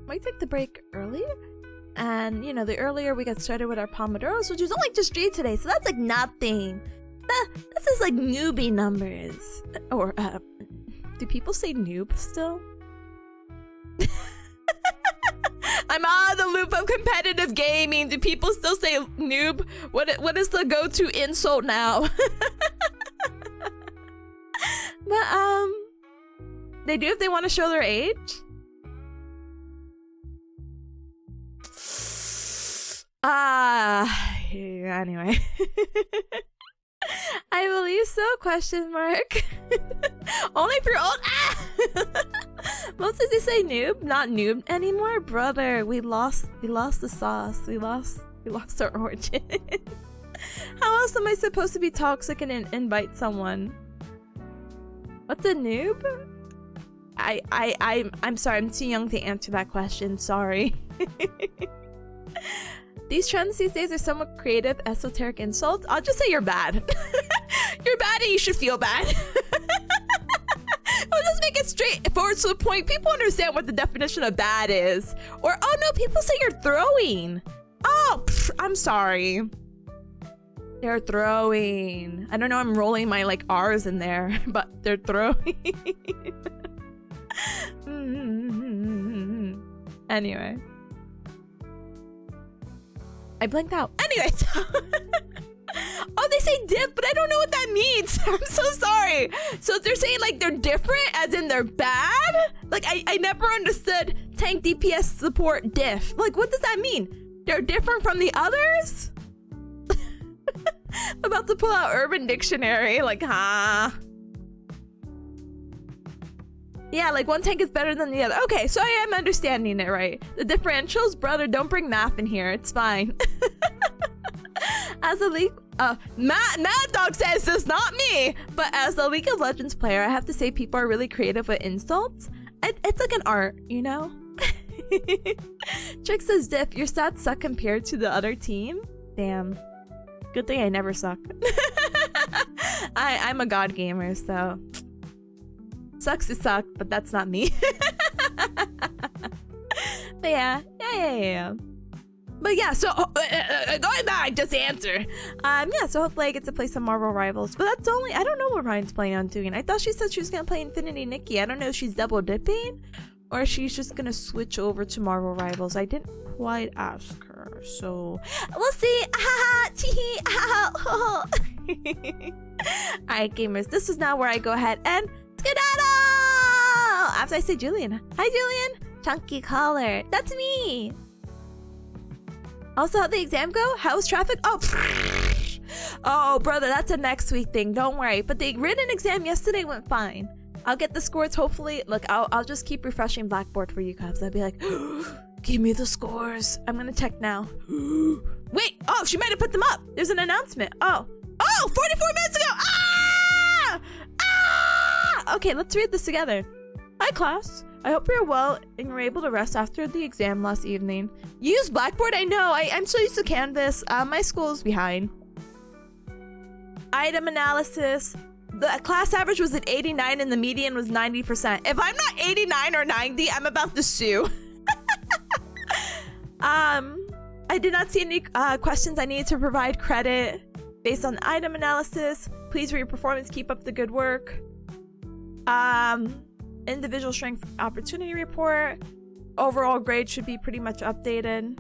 Might take the break early. And, you know, the earlier we get started with our pomodoros, which is only just 3 today, so that's like nothing. This is like newbie numbers. Or, do people say noob still? I'm out of the loop of competitive gaming. Do people still say noob? What is the go-to insult now? But, they do if they want to show their age. Anyway. I believe so, question mark. Only if you're old. Most does he say noob? Not noob anymore? Brother, we lost the sauce. We lost our origin. How else am I supposed to be toxic and invite someone? What's a noob? I'm sorry, I'm too young to answer that question, sorry. These trends these days are somewhat creative, esoteric insults. I'll just say you're bad. You're bad and you should feel bad. We'll just make it straightforward to the point. People understand what the definition of bad is. Or, oh no, people say you're throwing. Oh, I'm sorry. They're throwing. I don't know, I'm rolling my like R's in there, but they're throwing. Anyway. I blanked out. Anyway, so oh, they say dip, but I don't know what that means. I'm so sorry. So they're saying like they're different, as in they're bad? Like I never understood tank DPS support diff. Like what does that mean? They're different from the others? I'm about to pull out Urban Dictionary. Like, huh? Yeah, like one tank is better than the other. Okay, so I am understanding it right. The differentials, brother, don't bring math in here. It's fine. As a League... Mad Dog says this, not me! But as a League of Legends player, I have to say people are really creative with insults. It's like an art, you know? Trick says, Diff, your stats suck compared to the other team? Damn. Good thing I never suck. I'm a god gamer, so... Sucks to suck, but that's not me. But yeah. But yeah, so going back, just to answer. Yeah, so hopefully I get to play some Marvel Rivals. But that's only, I don't know what Ryan's planning on doing. I thought she said she was gonna play Infinity Nikki. I don't know if she's double dipping or she's just gonna switch over to Marvel Rivals. I didn't quite ask her, so we'll see. Alright, gamers, this is now where I go ahead and skedaddle! After I say Julian. Hi, Julian! Chunky collar. That's me! Also, how'd the exam go? How was traffic? Oh, oh, brother, that's a next week thing. Don't worry. But the written exam yesterday went fine. I'll get the scores, hopefully. Look, I'll just keep refreshing Blackboard for you, Cubs. I'll be like, give me the scores. I'm gonna check now. Wait, oh, she might have put them up. There's an announcement. Oh, 44 minutes ago. Ah! Ah! Okay, let's read this together. Hi, class. I hope you're well and you're able to rest after the exam last evening. You use Blackboard? I know. I'm so used to Canvas. My school's behind. Item analysis. The class average was at 89 and the median was 90%. If I'm not 89 or 90, I'm about to sue. I did not see any questions I needed to provide credit based on the item analysis. Please for your performance, keep up the good work. Individual strength opportunity report. Overall grade should be pretty much updated.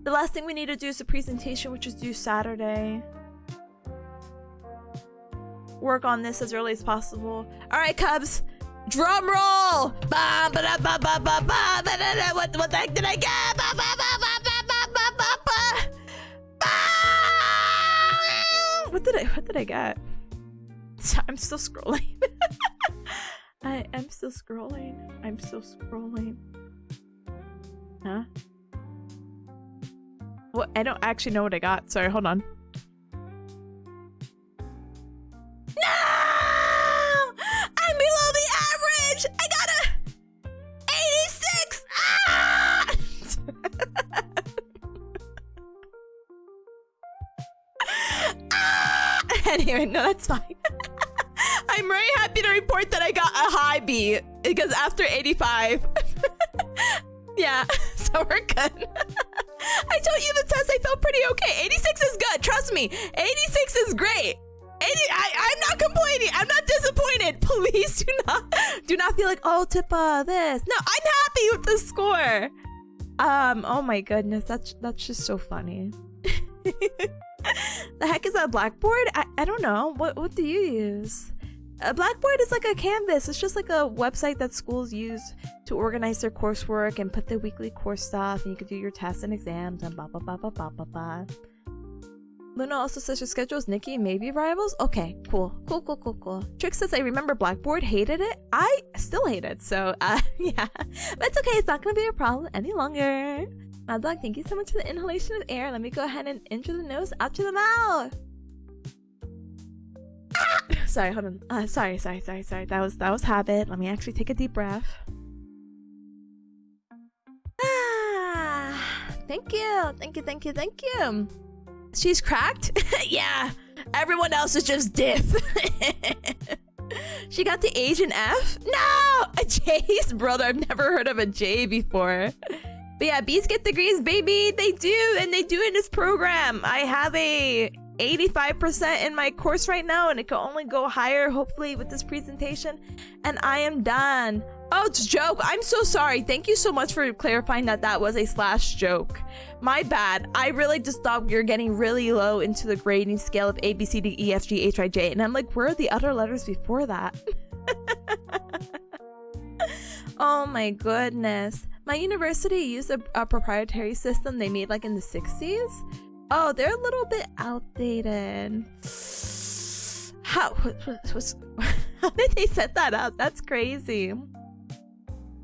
The last thing we need to do is a presentation, which is due Saturday. Work on this as early as possible. All right, Cubs, drum roll. What the heck did I get? What did I get? I'm still scrolling. I'm still scrolling. Huh? What? I don't actually know what I got. Sorry, hold on. No! I'm below the average! I got a 86! Ah! Ah! Anyway, no, that's fine. I'm very happy to report that I got a high B because after 85. Yeah, so we're good. I told you the test, I felt pretty okay. 86 is good, trust me. 86 is great. I'm not complaining. I'm not disappointed. Please do not feel like, oh, Tippa, this. No, I'm happy with the score. Oh my goodness, that's just so funny. The heck is that Blackboard? I don't know. What do you use? Blackboard is like a Canvas. It's just like a website that schools use to organize their coursework and put the weekly course stuff, and you can do your tests and exams and blah blah blah blah blah blah blah. Luna also says your schedule is Nikki and maybe rivals. Okay, cool. Trick says I remember Blackboard, hated it. I still hate it, so yeah. But it's okay, it's not gonna be a problem any longer. Mad Dog, thank you so much for the inhalation of air. Let me go ahead and in through the nose, out through the mouth. Ah! Sorry, hold on. Sorry. That was habit. Let me actually take a deep breath. Thank you. She's cracked? Yeah. Everyone else is just diff. She got the Asian F? No! A J's? Brother, I've never heard of a J before. But yeah, B's get degrees, baby. They do, and they do in this program. I have a 85% in my course right now, and it can only go higher, hopefully, with this presentation. And I am done. Oh, it's a joke. I'm so sorry. Thank you so much for clarifying that was a slash joke. My bad. I really just thought we were getting really low into the grading scale of A, B, C, D, E, F, G, H, I, J. And I'm like, where are the other letters before that? Oh my goodness. My university used a proprietary system they made like in the 60s. Oh, they're a little bit outdated. How did they set that up? That's crazy.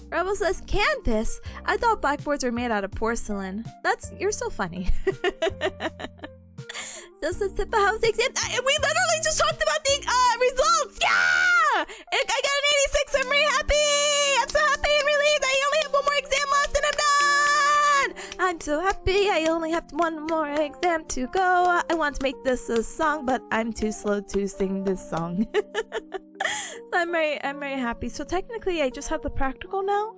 Rebel says, Canvas? I thought blackboards were made out of porcelain. You're so funny. This is Tippa House exam. We literally just talked about the results. Yeah! I got an 86. I'm really happy. I'm so happy and relieved. I only have one more exam left and I'm done. I'm so happy. I only have one more exam to go. I want to make this a song, but I'm too slow to sing this song. So I'm very happy. So technically, I just have the practical now.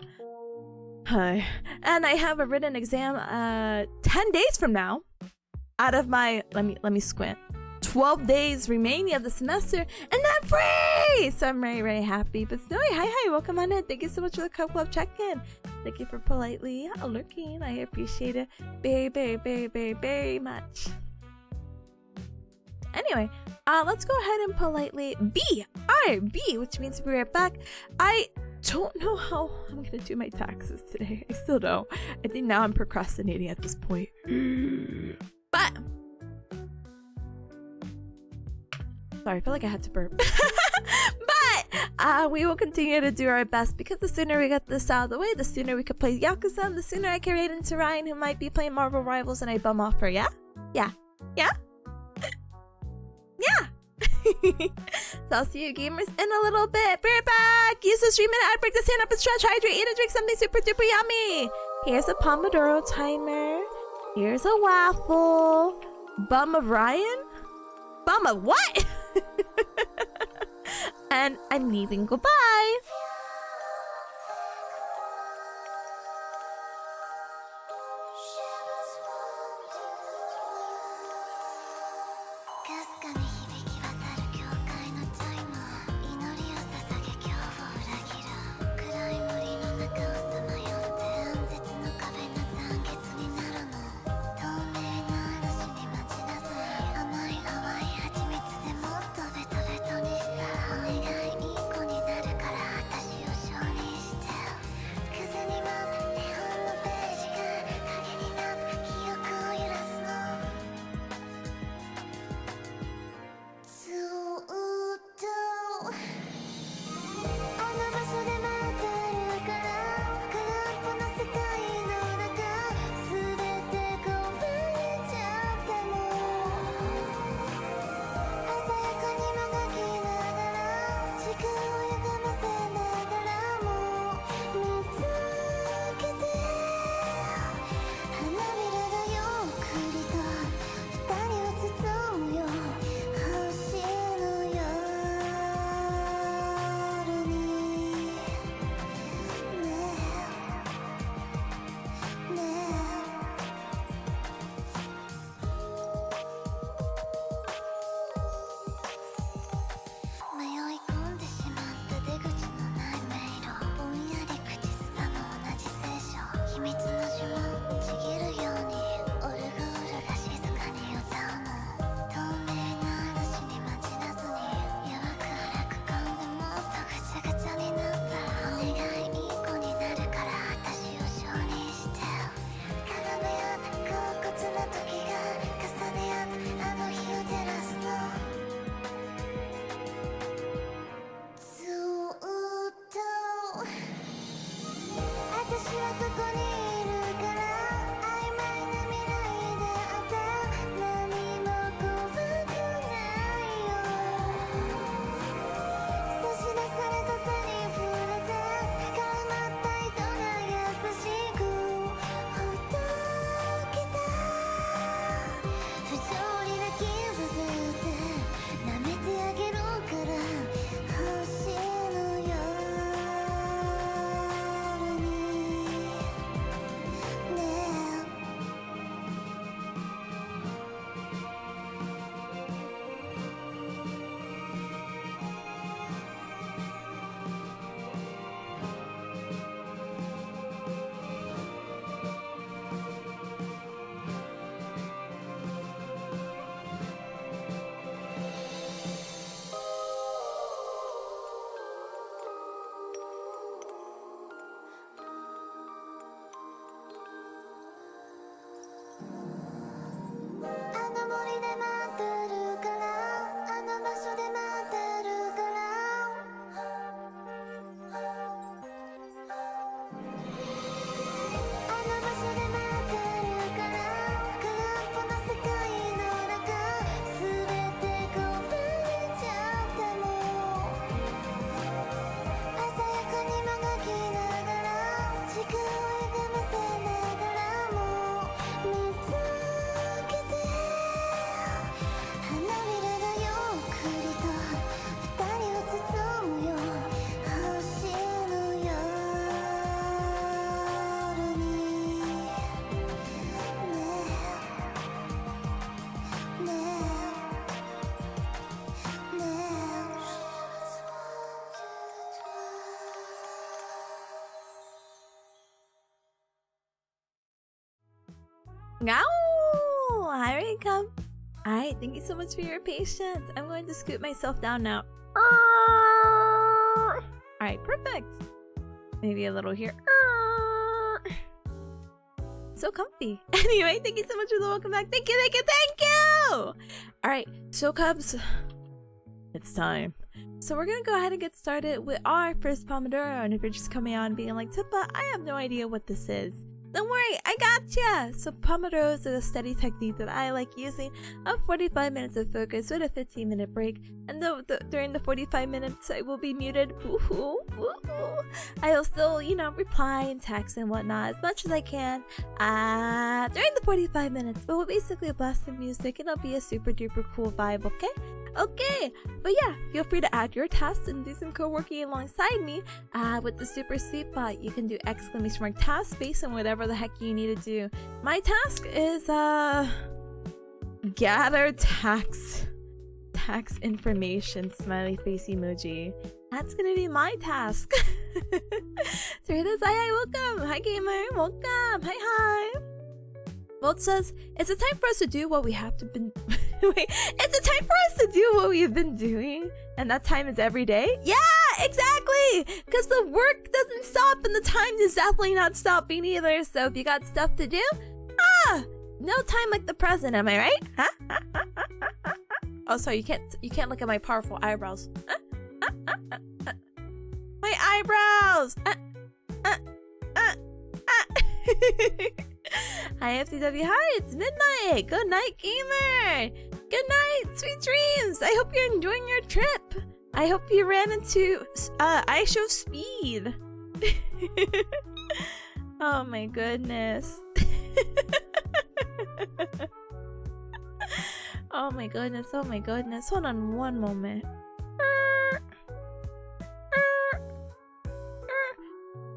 Hi. And I have a written exam 10 days from now. Out of my, let me squint, 12 days remaining of the semester, and I'm free! So I'm very, very happy. But Snowy, hi, welcome on in. Thank you so much for the Cup Club check-in. Thank you for politely lurking. I appreciate it very, very, very, very, very much. Anyway, let's go ahead and politely B, which means we'll be right back. I don't know how I'm gonna do my taxes today. I still don't. I think now I'm procrastinating at this point. But sorry, I feel like I had to burp. But we will continue to do our best, because the sooner we get this out of the way, the sooner we could play Yakuza, and the sooner I can raid into Ryan, who might be playing Marvel Rivals, and I bum off her. Yeah? Yeah. Yeah? Yeah. So I'll see you gamers in a little bit. Be right back. Use the stream and ad break to stand up and stretch, hydrate, eat and drink something super duper yummy. Here's a pomodoro timer. Here's a waffle. Bum of Ryan? Bum of what? And I'm leaving. Goodbye. Ow! Here we come. Alright, thank you so much for your patience. I'm going to scoot myself down now. Alright, perfect. Maybe a little here. So comfy. Anyway, thank you so much for the welcome back. Thank you, thank you, thank you! Alright, so Cubs, it's time. So we're gonna go ahead and get started with our first Pomodoro. And if you're just coming on and being like, Tippa, I have no idea what this is, don't worry, I gotcha! So Pomodoro is a study technique that I like using of 45 minutes of focus with a 15-minute break. And during the 45 minutes, I will be muted. Woohoo! Woohoo! I'll still, reply and text and whatnot as much as I can during the 45 minutes. But we'll basically blast some music and it'll be a super duper cool vibe, okay? Okay, but yeah, feel free to add your tasks and do some co-working alongside me with the super sweet bot. You can do !mark task based on whatever the heck you need to do. My task is gather tax information, smiley face emoji. That's gonna be my task. So here it is. Hi, welcome. Hi gamer, welcome. Hi. Volt says, it's a time for us to do what we have to been Wait, it's a time for us to do what we've been doing, and that time is every day? Yeah, exactly! Because the work doesn't stop and the time is definitely not stopping either, so if you got stuff to do, no time like the present, am I right? Huh? Oh, sorry, you can't look at my powerful eyebrows. My eyebrows! Hi FCW, hi, it's midnight! Good night, gamer! Good night, sweet dreams! I hope you're enjoying your trip! I hope you ran into ice of speed! Oh my goodness. Oh my goodness, oh my goodness. Hold on one moment.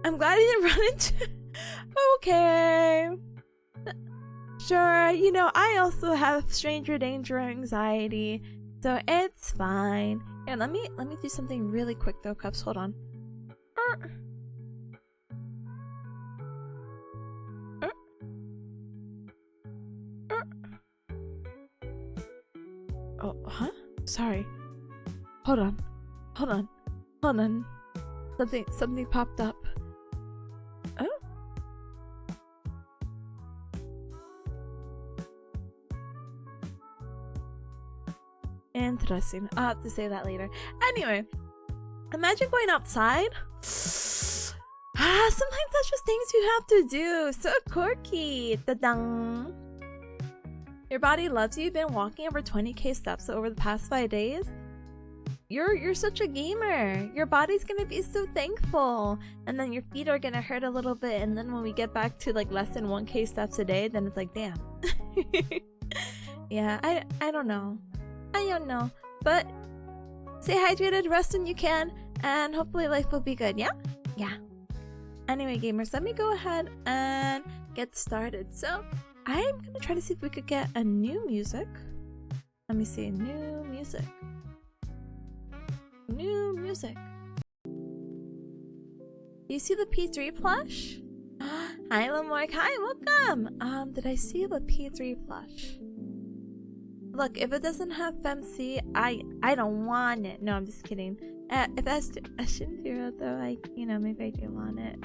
I'm glad I didn't run into... Okay. Sure, I also have stranger danger anxiety, so it's fine. Here, let me do something really quick though, Cups. Hold on. Oh, huh? Sorry. Hold on. Something popped up. Oh. Interesting. I'll have to say that later. Anyway, imagine going outside. Sometimes that's just things you have to do. So quirky. Da-dang. Your body loves you. You've been walking over 20k steps over the past 5 days. You're such a gamer. Your body's gonna be so thankful. And then your feet are gonna hurt a little bit. And then when we get back to like less than 1k steps a day, then it's like, damn. Yeah, I don't know. But stay hydrated, rest when you can, and hopefully life will be good, yeah? Yeah. Anyway, gamers, let me go ahead and get started. So, I'm gonna try to see if we could get a new music. Let me see, new music. Do you see the P3 plush? Hi, Lamork. Hi, welcome. Did I see the P3 plush? Look, if it doesn't have FemC, I don't want it. No, I'm just kidding. If that's Shintiro though, maybe I do want it.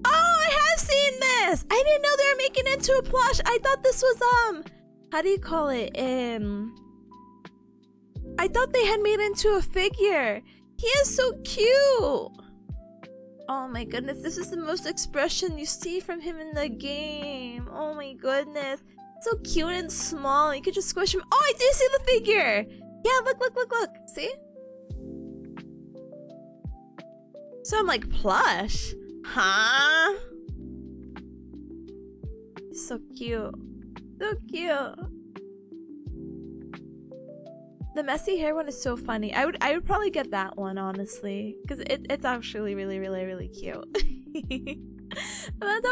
Oh, I have seen this! I didn't know they were making it into a plush. I thought this was, how do you call it? I thought they had made it into a figure. He is so cute! Oh my goodness, this is the most expression you see from him in the game. Oh my goodness. So cute and small. You could just squish him. Oh, I do see the figure! Yeah, look. See? So I'm like, plush? Huh? So cute. So cute. The messy hair one is so funny. I would probably get that one, honestly. Because it's actually really cute. But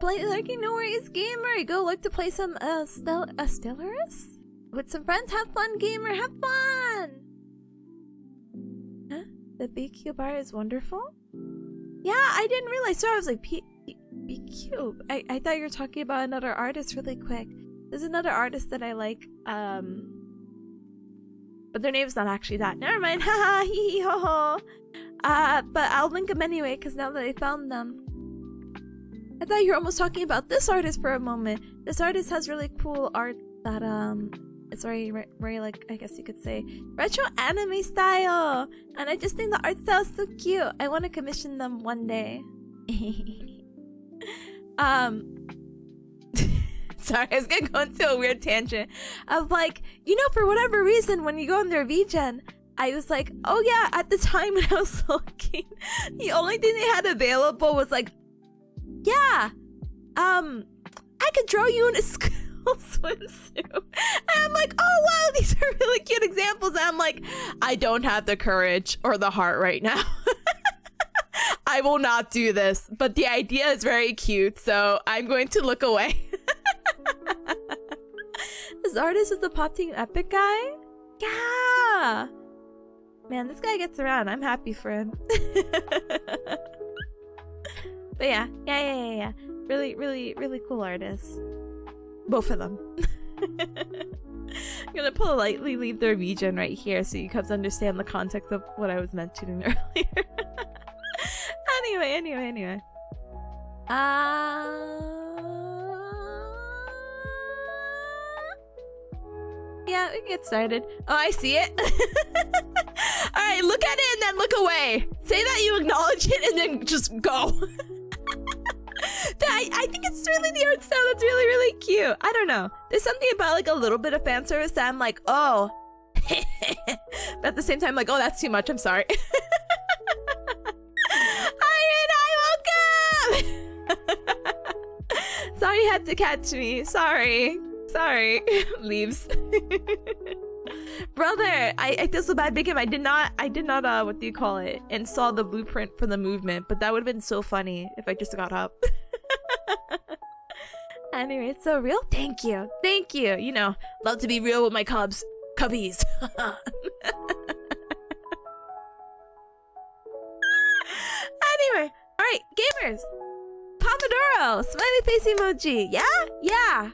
play lurking, no worries, gamer. Go look to play some Stellaris? With some friends. Have fun, gamer. Have fun! Huh? The BQ bar is wonderful? Yeah, I didn't realize. So I was like, BQ. I thought you were talking about another artist really quick. There's another artist that I like, but their name's not actually that. Never mind. Haha, hee hee ho ho. But I'll link them anyway, because now that I found them. I thought you were almost talking about this artist for a moment. This artist has really cool art that, it's very, like, I guess you could say, retro anime style. And I just think the art style is so cute. I want to commission them one day. Sorry, I was gonna go into a weird tangent of like, you know, for whatever reason, when you go on their VGen, I was like, oh yeah, at the time when I was looking, the only thing they had available was like, yeah, I could draw you in a school swimsuit. And I'm like, oh wow, these are really cute examples. And I'm like, I don't have the courage or the heart right now. I will not do this, but the idea is very cute, so I'm going to look away. This artist is the Pop Team Epic guy? Yeah! Man, this guy gets around. I'm happy for him. But yeah. Really cool artists. Both of them. I'm gonna politely leave their VGen right here so you guys understand the context of what I was mentioning earlier. Anyway. Yeah, we can get started. Oh, I see it. Alright, look at it and then look away. Say that you acknowledge it and then just go. I think it's really the art style that's really cute. I don't know. There's something about like a little bit of fan service that I'm like, oh. But at the same time, like, oh, that's too much. I'm sorry. Sorry you had to catch me. Sorry. Leaves. Brother, I feel so bad because I did not what do you call it, install the blueprint for the movement, but that would have been so funny if I just got up. Anyway, it's so real. Thank you. You know, love to be real with my cubbies. Anyway, alright, gamers. Pomodoro, smiley face emoji. Yeah.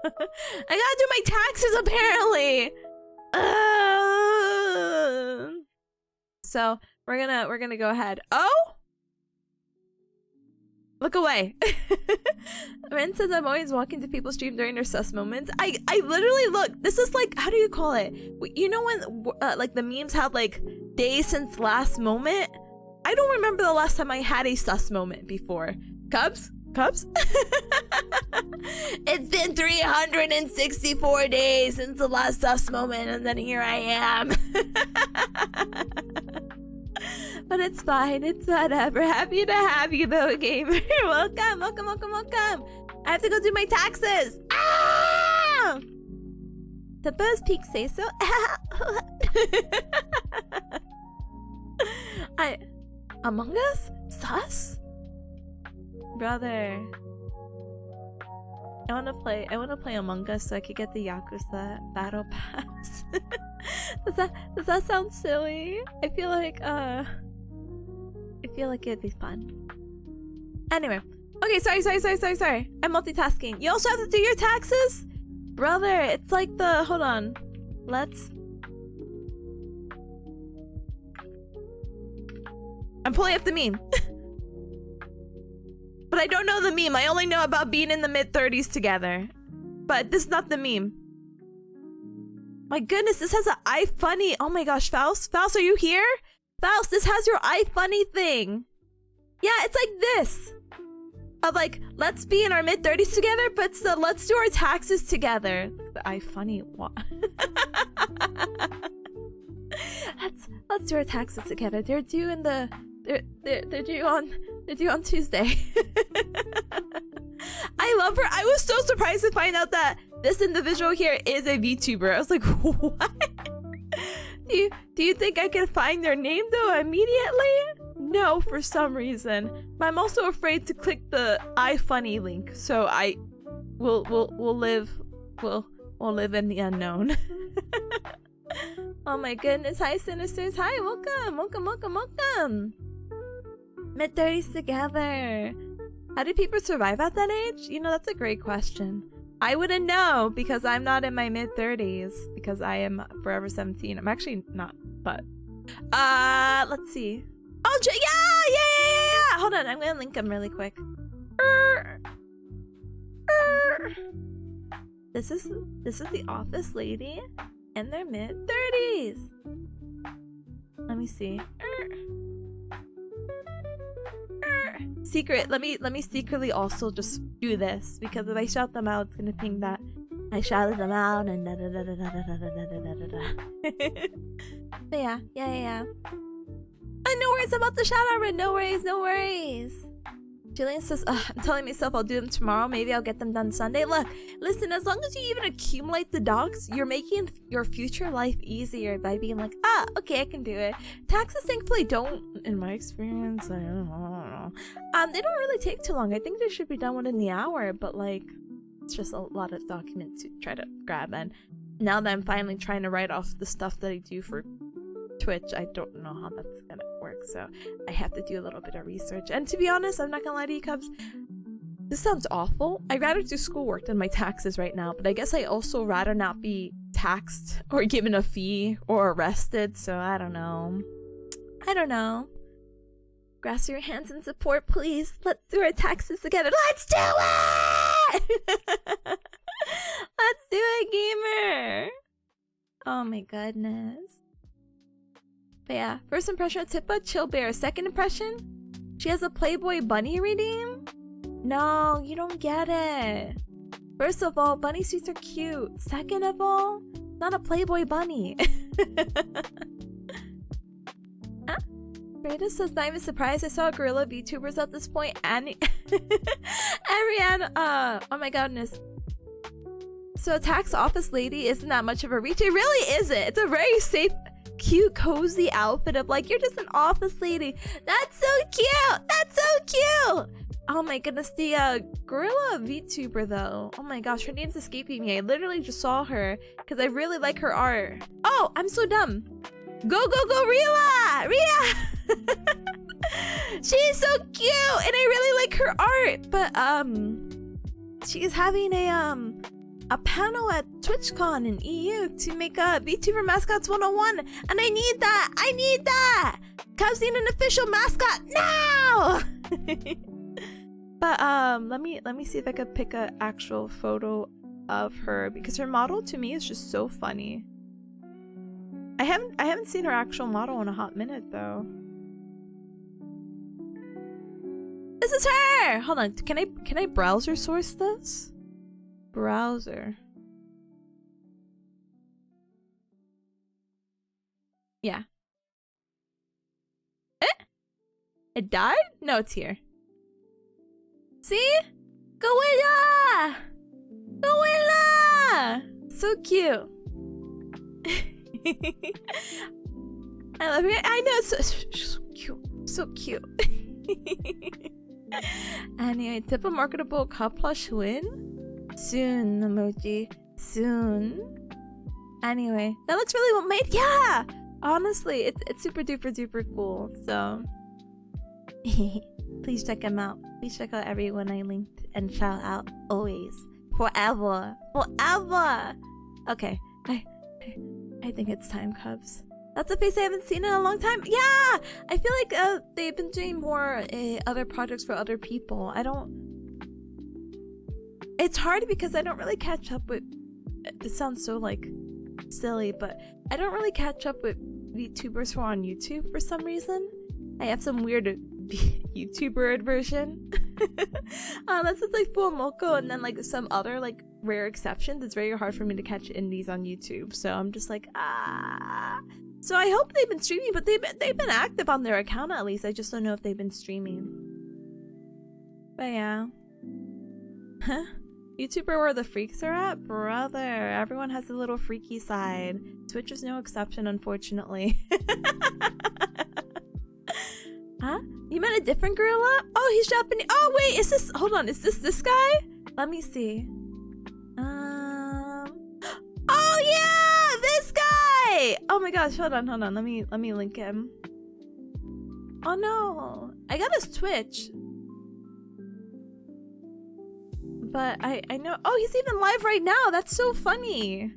I gotta do my taxes apparently. So we're gonna go ahead. Oh, look away. Ren says I'm always walking to people's stream during their sus moments. I literally look. This is like, how do you call it? You know when like the memes have like days since last moment. I don't remember the last time I had a sus moment before. Cubs? It's been 364 days since the last sus moment, and then here I am. But it's fine, it's whatever. Happy to have you though, gamer. Welcome. I have to go do my taxes. Ah! The Buzz Peak say so. Among Us? Sus? Brother, I wanna play Among Us so I could get the Yakuza Battle Pass. Does that sound silly? I feel like it'd be fun. Anyway. Okay, sorry. I'm multitasking. You also have to do your taxes? Brother, it's like the hold on. I'm pulling up the meme. But I don't know the meme. I only know about being in the mid-30s together. But this is not the meme. My goodness, this has an iFunny. Oh my gosh, Faust? Faust, are you here? Faust, this has your iFunny thing. Yeah, it's like this. Of like, let's be in our mid-30s together, but still, let's do our taxes together. The iFunny, what? Let's do our taxes together. They're due in the... They're due on Tuesday. I love her. I was so surprised to find out that this individual here is a VTuber. I was like, what? Do you think I can find their name though immediately? No, for some reason. But I'm also afraid to click the iFunny link, so we'll live in the unknown. Oh my goodness. Hi, Sinisters. Hi, welcome. Mid-30s together. How do people survive at that age? You know, that's a great question. I wouldn't know because I'm not in my mid-30s because I am forever 17. I'm actually not, but let's see. Oh, yeah. Hold on, I'm gonna link them really quick. This is the office lady in their mid-30s. Let me see. Secret. Let me secretly also just do this because if I shout them out, it's gonna ping that I shouted them out and da da da da da da da da da da. But yeah. No worries about the shout out, Red. No worries. Jillian says, I'm telling myself I'll do them tomorrow. Maybe I'll get them done Sunday. Look, listen, as long as you even accumulate the docs, you're making your future life easier by being like, okay, I can do it. Taxes thankfully don't, in my experience, I don't know. They don't really take too long. I think they should be done within the hour, but like, it's just a lot of documents to try to grab. And now that I'm finally trying to write off the stuff that I do for Twitch, I don't know how that's gonna work, so I have to do a little bit of research. And to be honest, I'm not gonna lie to you, Cubs, this sounds awful. I'd rather do schoolwork than my taxes right now, but I guess I also rather not be taxed or given a fee or arrested, so I don't know. Grasp your hands in support, please. Let's do our taxes together. Let's do it! Let's do it, gamer! Oh my goodness. But yeah, first impression of Tippa, chill bear. Second impression, she has a Playboy bunny redeem? No, you don't get it. First of all, bunny suits are cute. Second of all, not a Playboy bunny. Rita says, not even surprised. I saw gorilla VTubers at this point. And Rihanna, oh my goodness. So a tax office lady isn't that much of a reach. It really isn't. It's a very safe, cute, cozy outfit of like, you're just an office lady. That's so cute. Oh my goodness, the gorilla VTuber though. Oh my gosh, her name's escaping me. I literally just saw her because I really like her art. Oh, I'm so dumb. Go, Rila! She's so cute and I really like her art. But she is having a panel at TwitchCon in EU to make a VTuber Mascots 101, and I need that! Cubs need an official mascot now! But let me see if I could pick an actual photo of her because her model to me is just so funny. I haven't seen her actual model in a hot minute though. This is her! Hold on, can I browser source this? Browser. Yeah. It died? No, it's here. See? Gorilla! So cute. I love her. I know, so cute. So cute. Anyway, tip a marketable cup plush win? Soon, emoji. Soon. Anyway, that looks really well made. Yeah! Honestly, it's super duper cool. So, please check them out. Please check out everyone I linked and shout out always. Forever. Okay. I think it's time, Cubs. That's a face I haven't seen in a long time. Yeah! I feel like they've been doing more other projects for other people. It's hard because I don't really catch up with... This sounds so, like, silly, but I don't really catch up with VTubers who are on YouTube for some reason. I have some weird YouTuber aversion. That's with, like, Full Moko and then, like, some other, like, rare exceptions. It's very hard for me to catch indies on YouTube, so I'm just like, So I hope they've been streaming, but they've been active on their account at least. I just don't know if they've been streaming. But yeah. Huh? YouTuber where the freaks are at? Brother, everyone has a little freaky side. Twitch is no exception, unfortunately. Huh? You met a different gorilla? Oh, he's Japanese. Oh, wait, is this... Hold on, is this guy? Let me see. Oh, yeah! This guy! Oh my gosh, hold on. Let me link him. Oh, no. I got his Twitch. but I know. Oh, he's even live right now. That's so funny.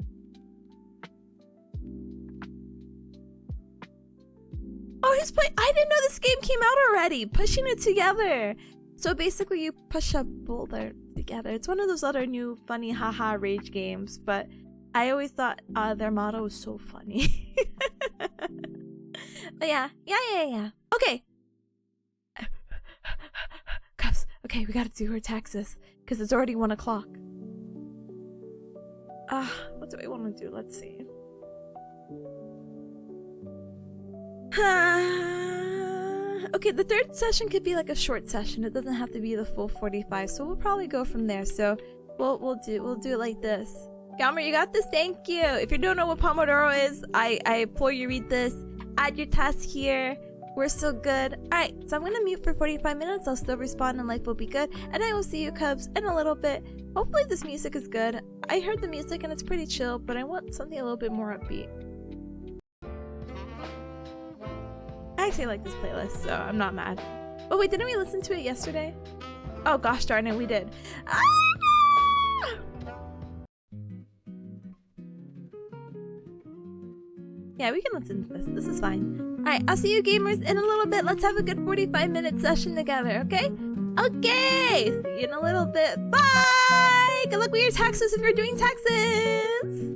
Oh, he's playing. I didn't know this game came out already. Pushing it together. So basically, you push a boulder together. It's one of those other new funny haha rage games, but I always thought their motto was so funny. But yeah. Okay. Cubs, okay, we gotta do her taxes because it's already 1 o'clock. What do I want to do? Let's see. Okay, the third session could be like a short session. It doesn't have to be the full 45, so we'll probably go from there. So we'll do it like this. Galmer, you got this. Thank you. If you don't know what pomodoro is, I implore you read this. Add your task here. We're still good. Alright, so I'm gonna mute for 45 minutes. I'll still respond and life will be good. And I will see you, Cubs, in a little bit. Hopefully this music is good. I heard the music and it's pretty chill, but I want something a little bit more upbeat. I actually like this playlist, so I'm not mad. Oh wait, didn't we listen to it yesterday? Oh gosh darn it, we did. Ah! Yeah, we can listen to this. This is fine. Alright, I'll see you gamers in a little bit. Let's have a good 45-minute session together, okay? Okay! See you in a little bit. Bye! Good luck with your taxes if you're doing taxes!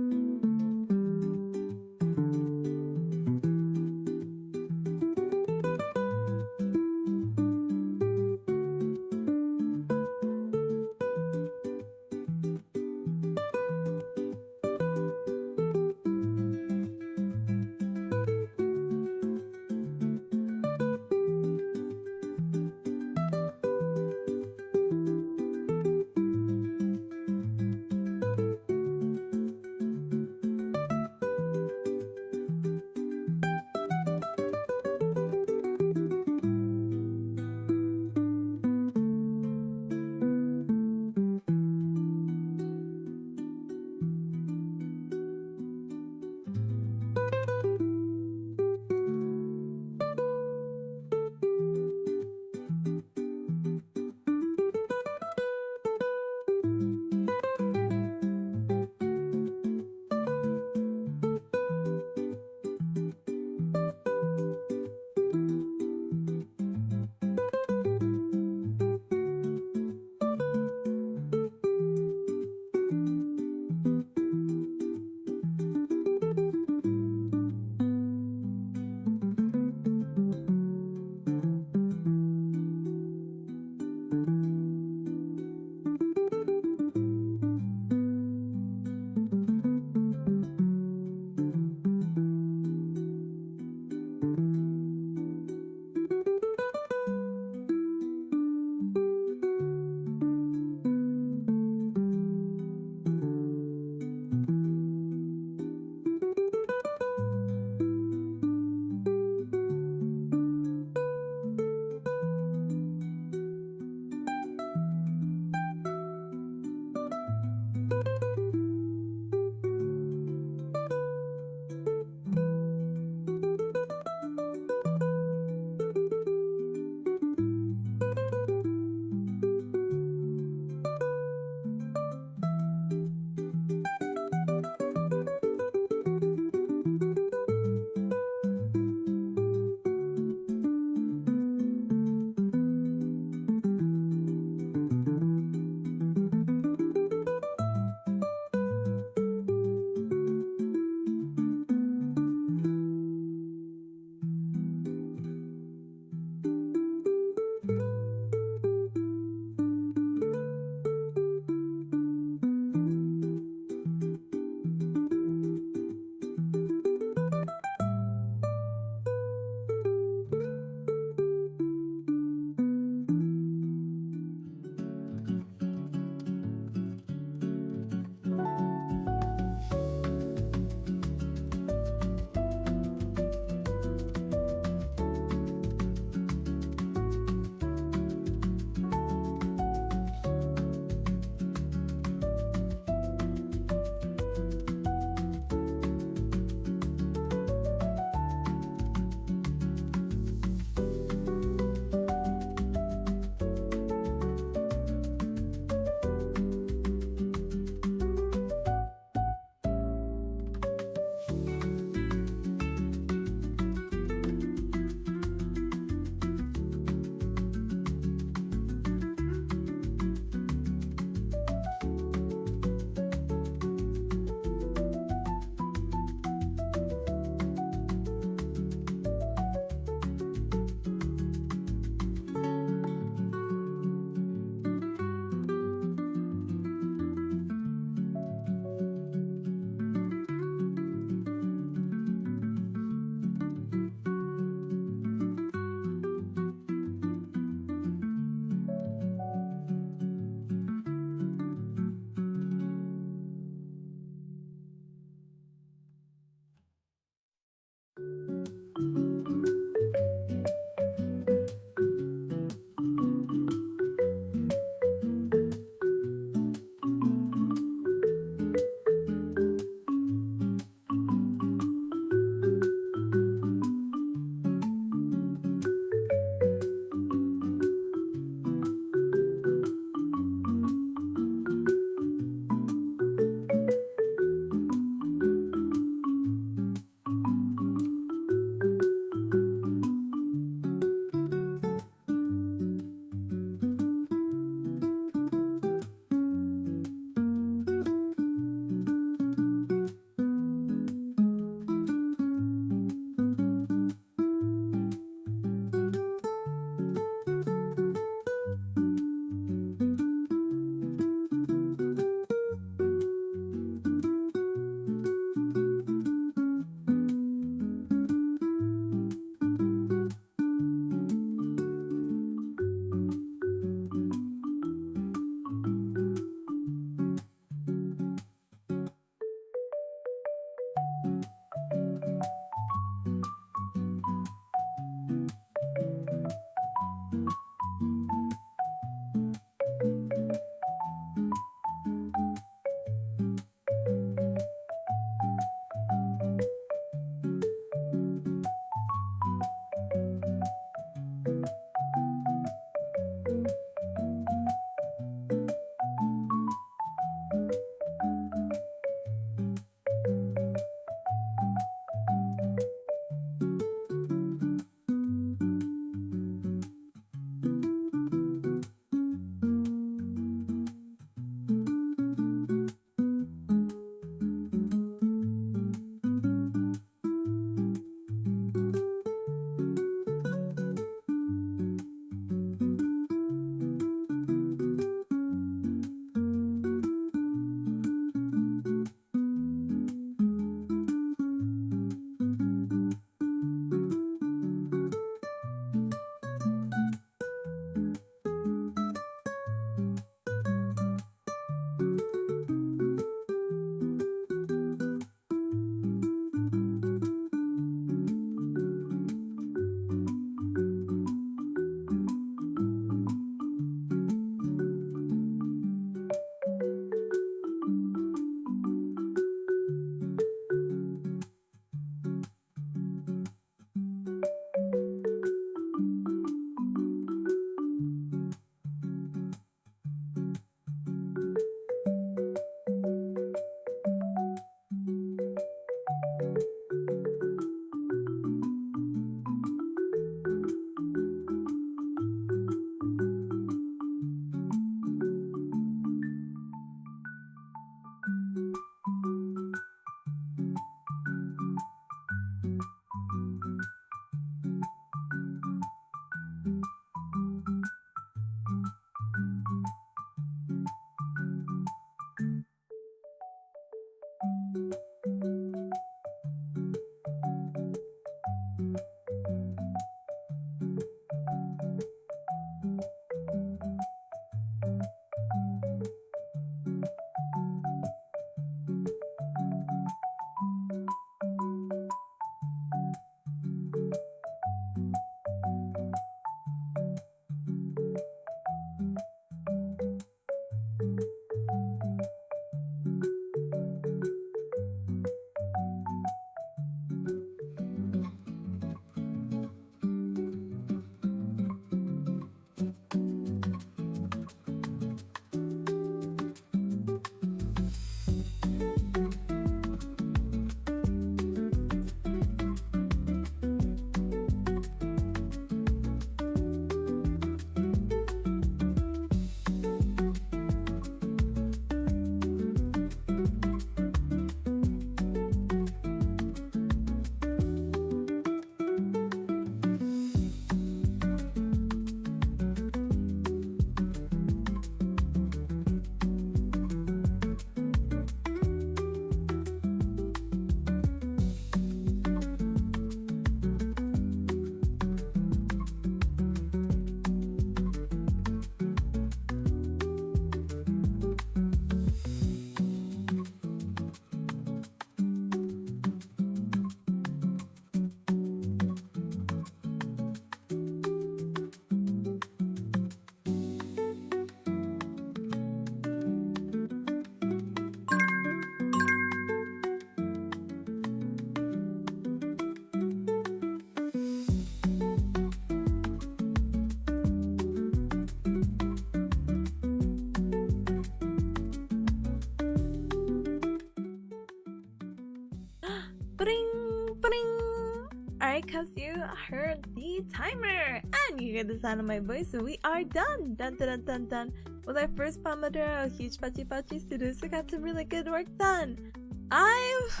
heard the timer, and you hear the sound of my voice, so we are done. Dun dun dun dun dun. With our first pomodoro, huge pachi pachi students, we got some really good work done. I've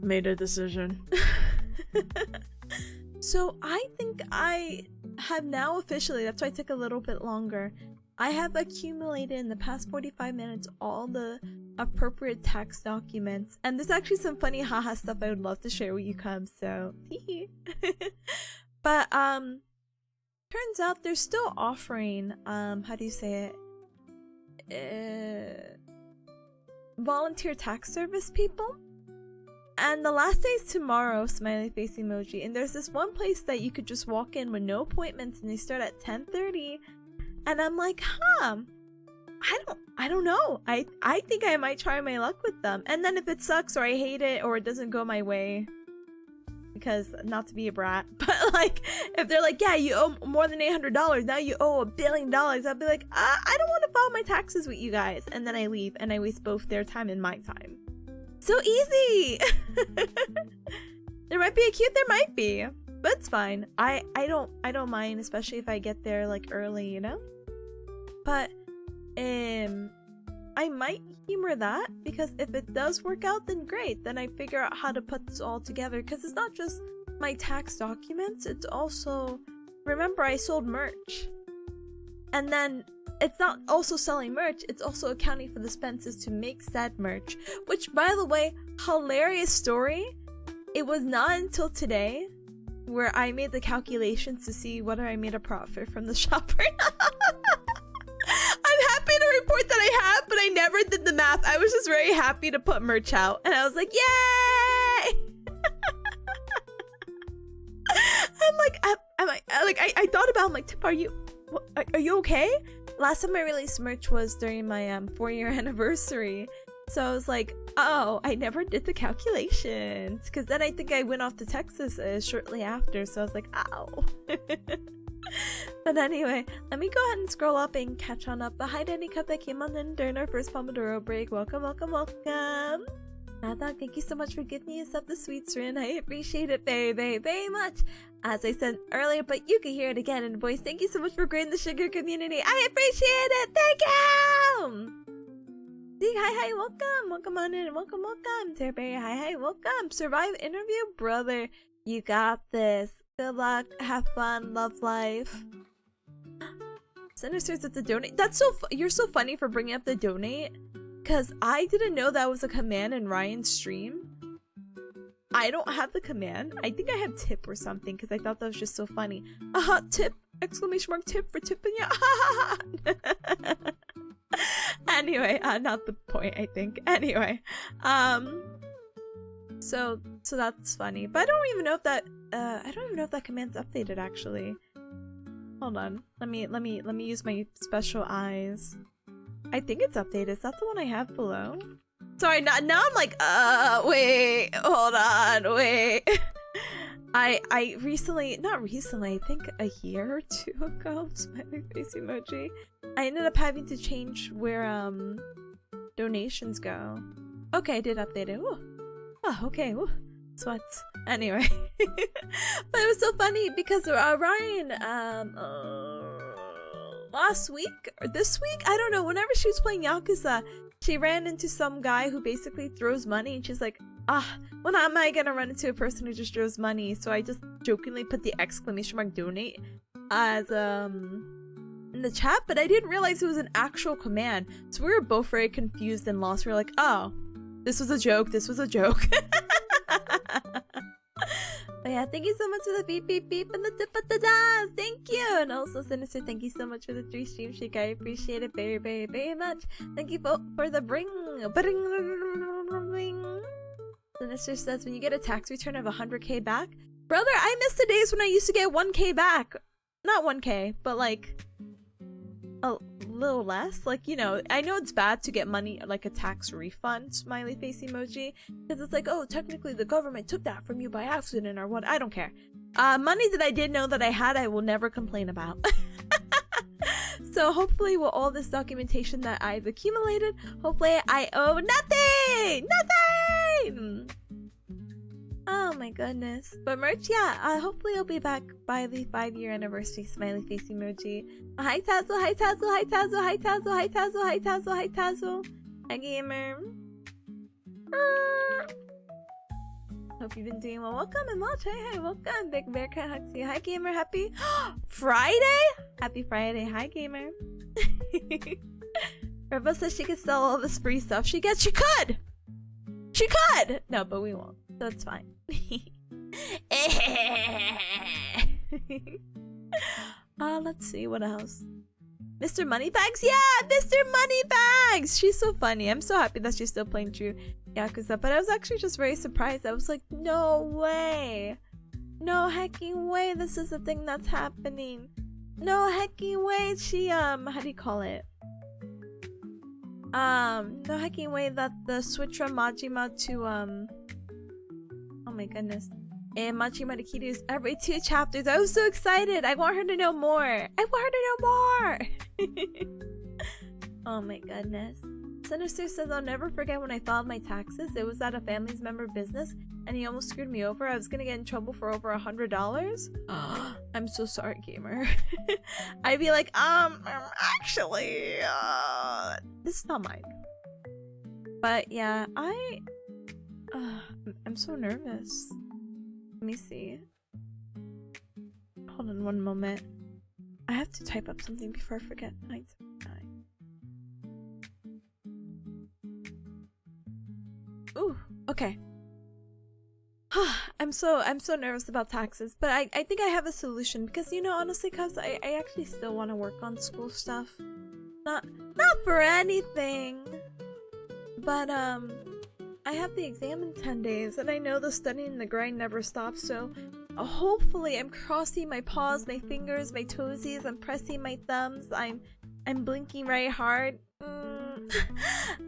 made a decision. So I think I have now officially, that's why it took a little bit longer, I have accumulated in the past 45 minutes all the appropriate tax documents, and there's actually some funny haha stuff I would love to share with you cubs, so but turns out they're still offering how do you say it, volunteer tax service people, and the last day is tomorrow, smiley face emoji, and there's this one place that you could just walk in with no appointments, and they start at 10:30. And I'm like, I don't know. I think I might try my luck with them. And then if it sucks or I hate it or it doesn't go my way, because not to be a brat, but like if they're like, yeah, you owe more than $800, now you owe $1 billion, I'll be like, I don't want to file my taxes with you guys. And then I leave and I waste both their time and my time. So easy. There might be a queue, there might be. But it's fine. I don't mind, especially if I get there like early, you know? But I might humor that, because if it does work out, then great. Then I figure out how to put this all together, because it's not just my tax documents, it's also, remember, I sold merch. And then it's not also selling merch, it's also accounting for the expenses to make said merch. Which, by the way, hilarious story. It was not until today where I made the calculations to see whether I made a profit from the shop or not. I'm happy to report that I have, but I never did the math. I was just very happy to put merch out, and I was like, yay! I'm like, I thought about, I'm like, Tip, are you okay? Last time I released merch was during my 4-year anniversary. So I was like, oh, I never did the calculations. Because then I think I went off to Texas shortly after. So I was like, ow. But anyway, let me go ahead and scroll up and catch on up. But hi to any cup that came on in during our first Pomodoro break. Welcome, welcome, welcome. Nada, thank you so much for giving me a sub the sweets, Rin. I appreciate it very, very, very much. As I said earlier, but you can hear it again in voice. Thank you so much for growing the sugar community. I appreciate it. Thank you. See, hi, welcome. Welcome on in. Welcome, welcome. Terberry, hi, welcome. Survive interview, brother. You got this. Good luck. Have fun. Love life. Sinister says to donate. That's so. You're so funny for bringing up the donate, because I didn't know that was a command in Ryan's stream. I don't have the command. I think I have tip or something, because I thought that was just so funny. Tip! Exclamation mark tip for Tipanya. Anyway, not the point, I think. Anyway, so that's funny. But I don't even know if that command's updated actually. Hold on. Let me use my special eyes. I think it's updated. Is that the one I have below? Sorry, now I'm like, wait, hold on, wait. I recently, not recently, I think a year or two ago, smiley face emoji, I ended up having to change where donations go. Okay, I did update it. Ooh. Oh, okay. Ooh. Sweats. Anyway. But it was so funny because Ryan last week or this week, I don't know, whenever she was playing Yakuza, she ran into some guy who basically throws money, and she's like, when am I gonna run into a person who just throws money? So I just jokingly put the exclamation mark donate as in the chat, but I didn't realize it was an actual command. So we were both very confused and lost. We were like, oh, this was a joke, this was a joke. But yeah, thank you so much for the beep beep beep and the tip of the dance. Thank you. And also Sinister, thank you so much for the 3 stream shake. I appreciate it very, very, very much. Thank you for the bring. Sinister says, when you get a tax return of 100k back, brother, I miss the days when I used to get 1k back. Not 1k, but like a little less. Like, you know, I know it's bad to get money, like a tax refund, smiley face emoji, because it's like, oh, technically the government took that from you by accident or what. I don't care. Money that I did know that I had, I will never complain about. So hopefully with all this documentation that I've accumulated, hopefully I owe nothing! Nothing! Oh my goodness. But merch, yeah, hopefully I'll be back by the 5-year anniversary smiley face emoji. Hi Tazzle, hi Tazzle, hi Tazzle, hi Tazzle, hi Tazzle, hi Tazzle, hi Tazzle. Hi gamer. Hope you've been doing well. Welcome and watch. Hi, welcome. Big Bearcat hugs you. Hi gamer, happy Friday? Happy Friday. Hi gamer. Rebel says she could sell all this free stuff. She could! She could! No, but we won't. So it's fine. Let's see, what else? Mr. Moneybags? Yeah, Mr. Moneybags! She's so funny. I'm so happy that she's still playing true Yakuza, but I was actually just very surprised. I was like, no way! No hecking way this is the thing that's happening. No hecking way she, how do you call it? No hecking way that the switch from Majima to, oh my goodness. And Majima to Kiryu is every 2 chapters. I was so excited. I want her to know more. I want her to know more. Oh my goodness. Sinister says, I'll never forget when I filed my taxes. It was at a family's member business and he almost screwed me over. I was gonna get in trouble for over $100. I'm so sorry, gamer. I'd be like, actually, this is not mine. But yeah, I'm so nervous. Let me see. Hold on one moment. I have to type up something before I forget. 979. Ooh, okay. I'm so nervous about taxes, but I think I have a solution because, you know, honestly, cause I actually still want to work on school stuff. Not for anything, but I have the exam in 10 days, and I know the studying and the grind never stops, so hopefully I'm crossing my paws, my fingers, my toesies, I'm pressing my thumbs, I'm blinking very hard.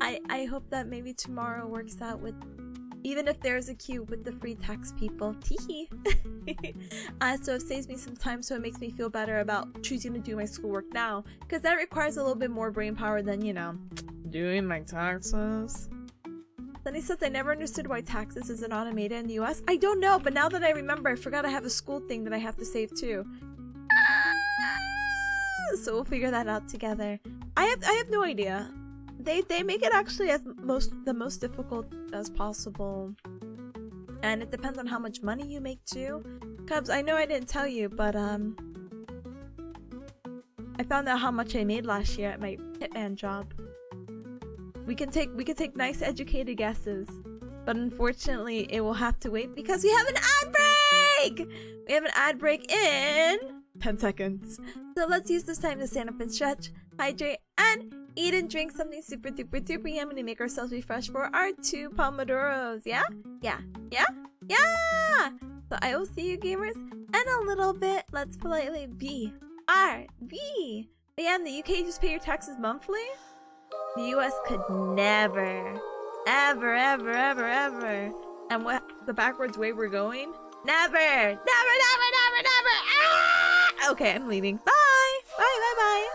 I hope that maybe tomorrow works out with, even if there's a queue with the free tax people. Teehee. So it saves me some time, so it makes me feel better about choosing to do my schoolwork now, because that requires a little bit more brain power than, you know, doing my taxes. Then he says, I never understood why taxes isn't automated in the US. I don't know, but now that I remember, I forgot I have a school thing that I have to save too. So we'll figure that out together. I have no idea. They make it actually as the most difficult as possible. And it depends on how much money you make too. Cubs, I know I didn't tell you, but I found out how much I made last year at my hitman job. We can take nice educated guesses, but unfortunately it will have to wait because we have an ad break! We have an ad break in 10 seconds. So let's use this time to stand up and stretch, hydrate, and eat and drink something super duper duper yummy to make ourselves refresh for our 2 pomodoros. Yeah? Yeah. Yeah? Yeah! So I will see you gamers in a little bit. Let's politely BRB. But yeah, in the UK you just pay your taxes monthly? The US could never, ever, ever, ever, ever. And what the backwards way we're going? Never, never, never, never, never. Ah! Okay, I'm leaving. Bye, bye, bye, bye.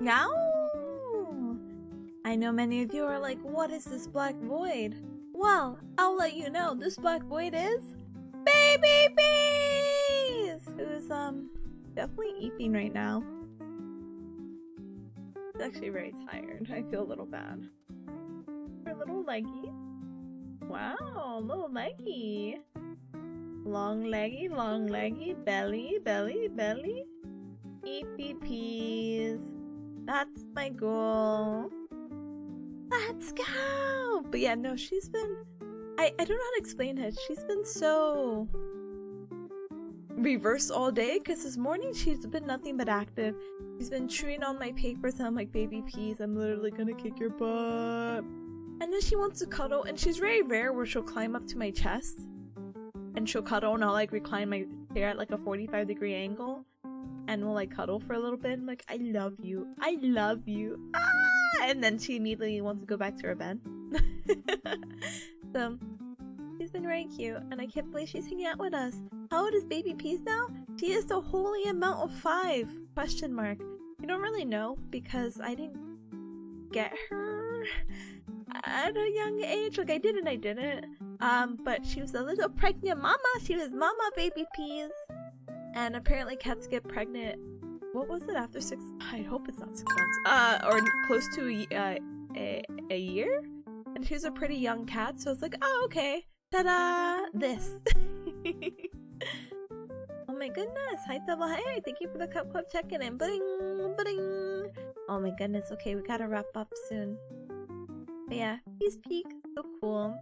Now, I know many of you are like, what is this black void? Well, I'll let you know. This black void is Baby Peas, who's definitely eating right now. She's actually very tired. I feel a little bad. Her little leggy. Wow, little leggy. Long leggy, belly, belly, belly. EPPs. That's my goal. Let's go! But yeah, no, she's been... I don't know how to explain it. She's been so... reverse all day, because this morning she's been nothing but active. She's been chewing on my papers, and I'm like, baby peas, I'm literally gonna kick your butt. And then she wants to cuddle, and she's very rare where she'll climb up to my chest. And she'll cuddle, and I'll like recline my chair at like a 45-degree angle. And we'll like cuddle for a little bit. I'm like, I love you. I love you. Ah! And then she immediately wants to go back to her bed. So, she's been very cute. And I can't believe she's hanging out with us. How old is Baby Peas now? She is the holy amount of 5. Question mark. You don't really know because I didn't get her at a young age. Like I did and I didn't. But she was a little pregnant mama. She was Mama Baby Peas. And apparently cats get pregnant. What was it after 6? I hope it's not 6 months. Or close to a year. And she was a pretty young cat, so I was like, oh okay. Ta-da! This. Oh my goodness! Hi Double Hey! Thank you for the Cup Club checking in. Bling, bling. Oh my goodness! Okay, we gotta wrap up soon. But yeah, he's Peak. So cool.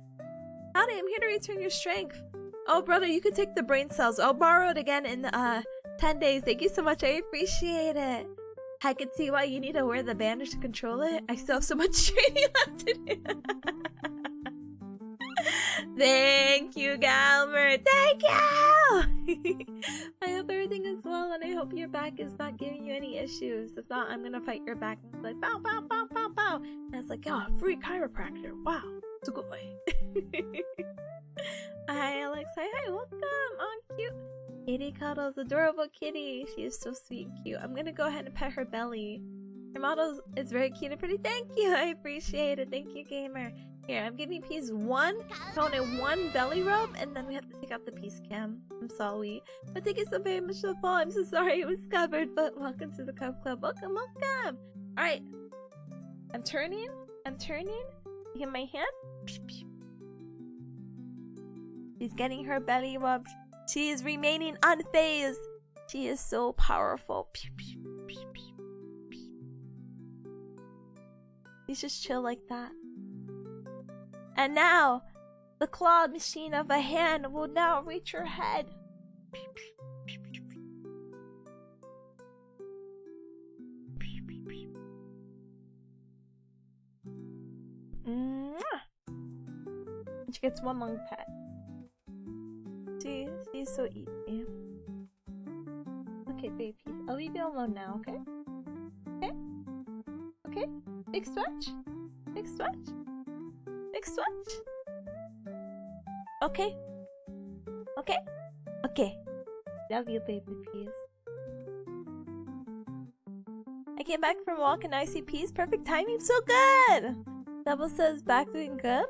Howdy! I'm here to return your strength. Oh brother, you can take the brain cells. I'll borrow it again in 10 days. Thank you so much. I appreciate it. I can see why you need to wear the bandage to control it. I still have so much training left to do. Thank you, Galmer. Thank you! I hope everything is well, and I hope your back is not giving you any issues. If not, I'm gonna fight your back. It's like, bow, bow, bow, bow, bow. And it's like, oh, free chiropractor. Wow. It's a good way. Hi, Alex. Hi, welcome. Oh, cute. Kitty Cuddles, adorable kitty. She is so sweet and cute. I'm gonna go ahead and pet her belly. Her model is very cute and pretty. Thank you. I appreciate it. Thank you, gamer. Here, I'm giving Peas one belly rub, and then we have to take out the Peace cam. I'm sorry. But thank you so very much for the fall. I'm so sorry it was covered, but welcome to the Cup Club. Welcome, welcome. Alright. I'm turning. You hear my hand? She's getting her belly rubbed. She is remaining unfazed. She is so powerful. She's just chill like that. And now, the clawed machine of a hand will now reach her head. And she gets one long pet. She's so easy. Okay, baby. I'll leave you alone now, okay? Okay? Okay? Big stretch? Big stretch? Big stretch? Okay? Okay? Okay. Love you, baby peas. I came back from a walk and I see peas. Perfect timing. So good! Double says back doing good.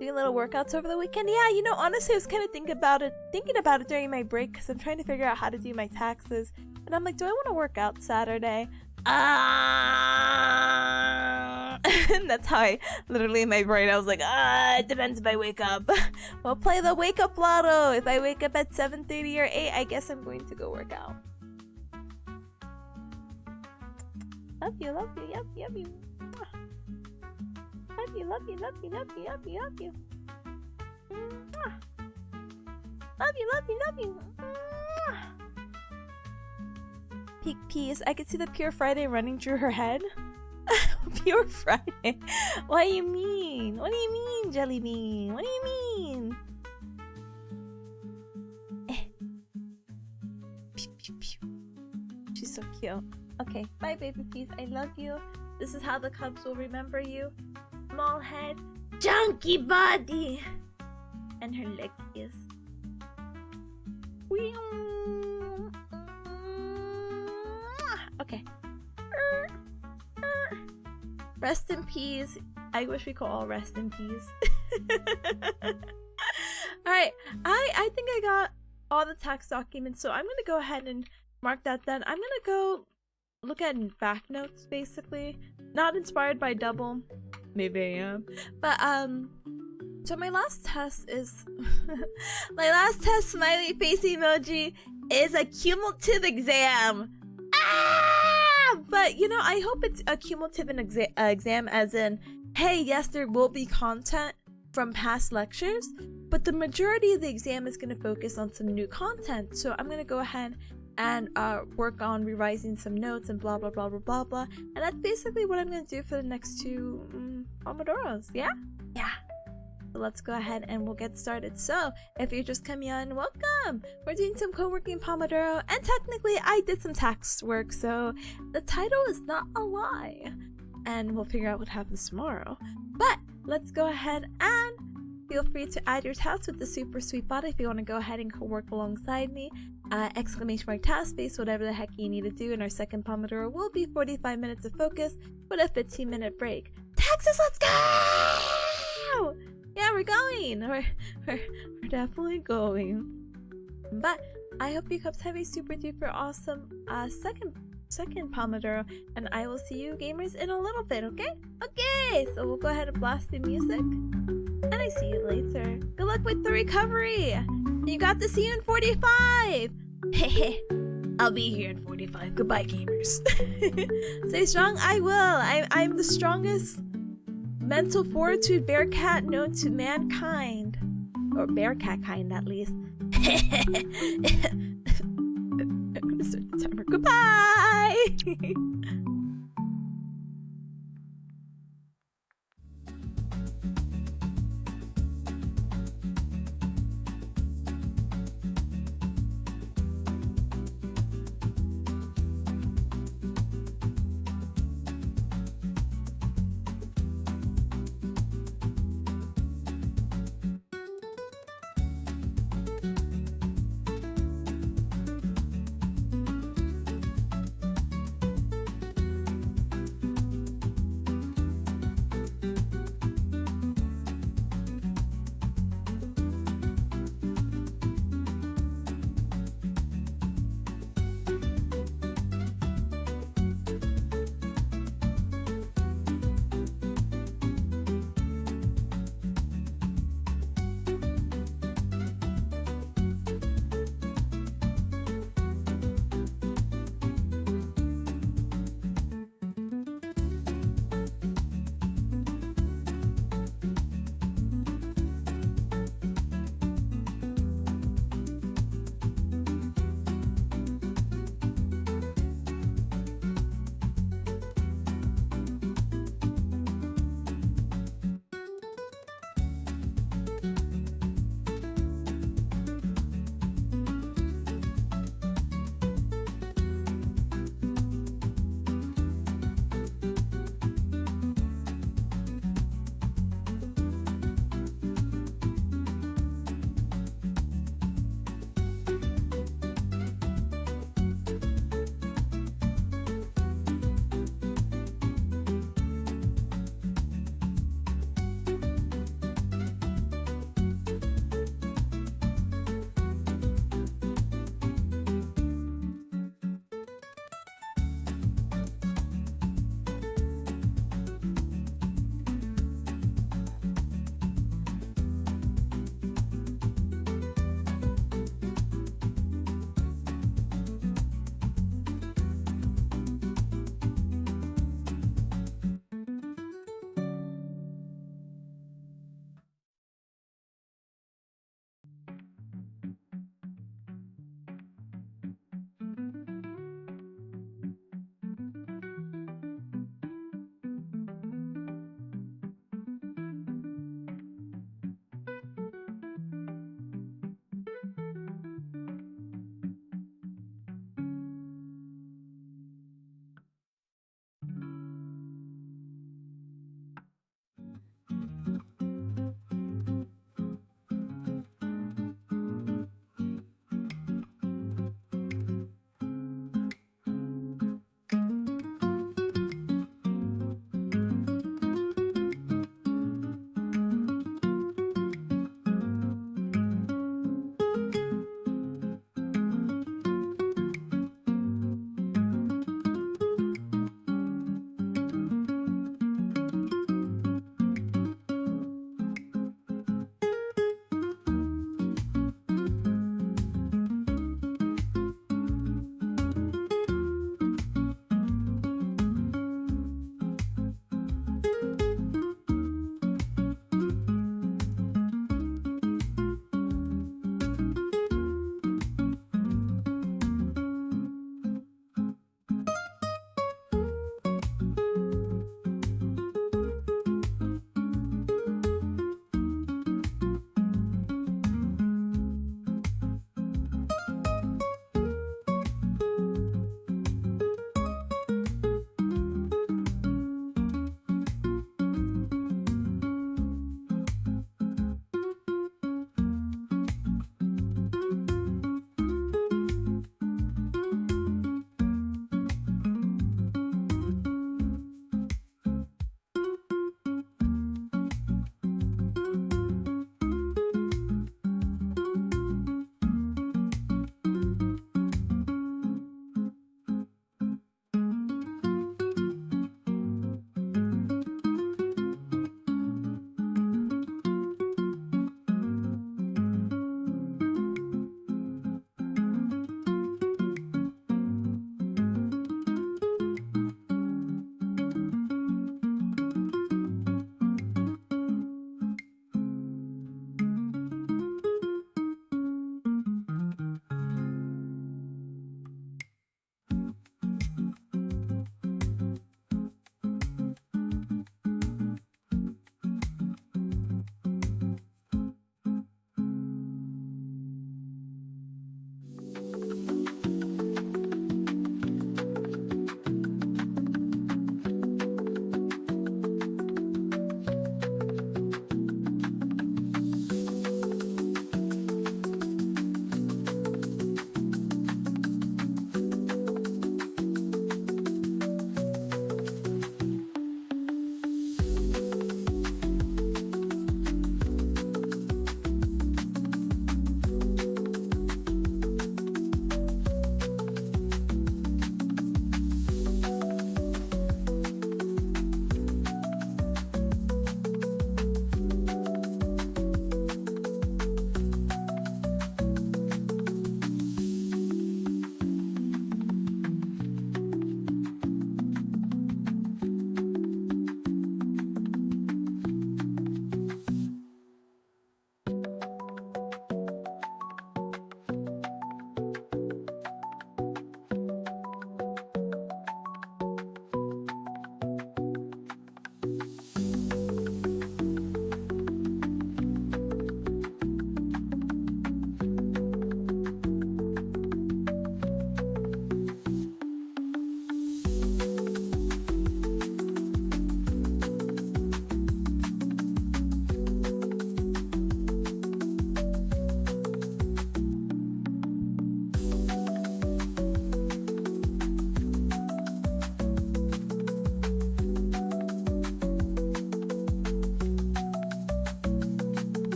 Doing little workouts over the weekend. Yeah, you know, honestly, I was kind of thinking about it during my break because I'm trying to figure out how to do my taxes. And I'm like, do I want to work out Saturday? That's how I literally in my brain I was like, it depends if I wake up. We'll play the wake up lotto. If I wake up at 7:30 or 8, I guess I'm going to go work out. Love you, love you, love you, love you. Love you, love you, love you, love you, love you, love you. Love you, love you, love you. Peak Peas. I could see the Pure Friday running through her head. Pure Friday? What do you mean? What do you mean, Jelly Bean? What do you mean? She's so cute. Okay, bye baby peas. I love you. This is how the cubs will remember you. Small head, chunky body, and her leggies. Okay. Rest in peace. I wish we could all rest in peace. Alright, I think I got all the tax documents, so I'm gonna go ahead and mark that then. I'm gonna go look at back notes, basically. Not inspired by double. Maybe I am. But, so my last test is... my last test smiley face emoji is a cumulative exam. Ah! But, you know, I hope it's a cumulative exam as in, hey, yes, there will be content from past lectures, but the majority of the exam is going to focus on some new content. So I'm going to go ahead and work on revising some notes and blah, blah, blah, blah, blah, blah. And that's basically what I'm going to do for the next 2 Pomodoros. Yeah? Yeah. So let's go ahead and we'll get started. So if you're just coming on, welcome! We're doing some co-working Pomodoro, and technically I did some tax work, so the title is not a lie. And we'll figure out what happens tomorrow. But let's go ahead and feel free to add your tasks with the super sweet bot if you want to go ahead and co-work alongside me. Exclamation mark task space, whatever the heck you need to do. And our second Pomodoro will be 45 minutes of focus with a 15-minute break. Taxes, let's go! Yeah, we're going. We're definitely going. But I hope you guys have a super duper awesome second Pomodoro, and I will see you gamers in a little bit, okay? Okay, so we'll go ahead and blast the music, and I see you later. Good luck with the recovery. You got to see you in 45. Hehe. I'll be here in 45. Goodbye, gamers. Stay strong. I will. I'm the strongest mental fortitude Bearcat known to mankind, or Bearcat kind at least. I'm gonna start the timer. Goodbye.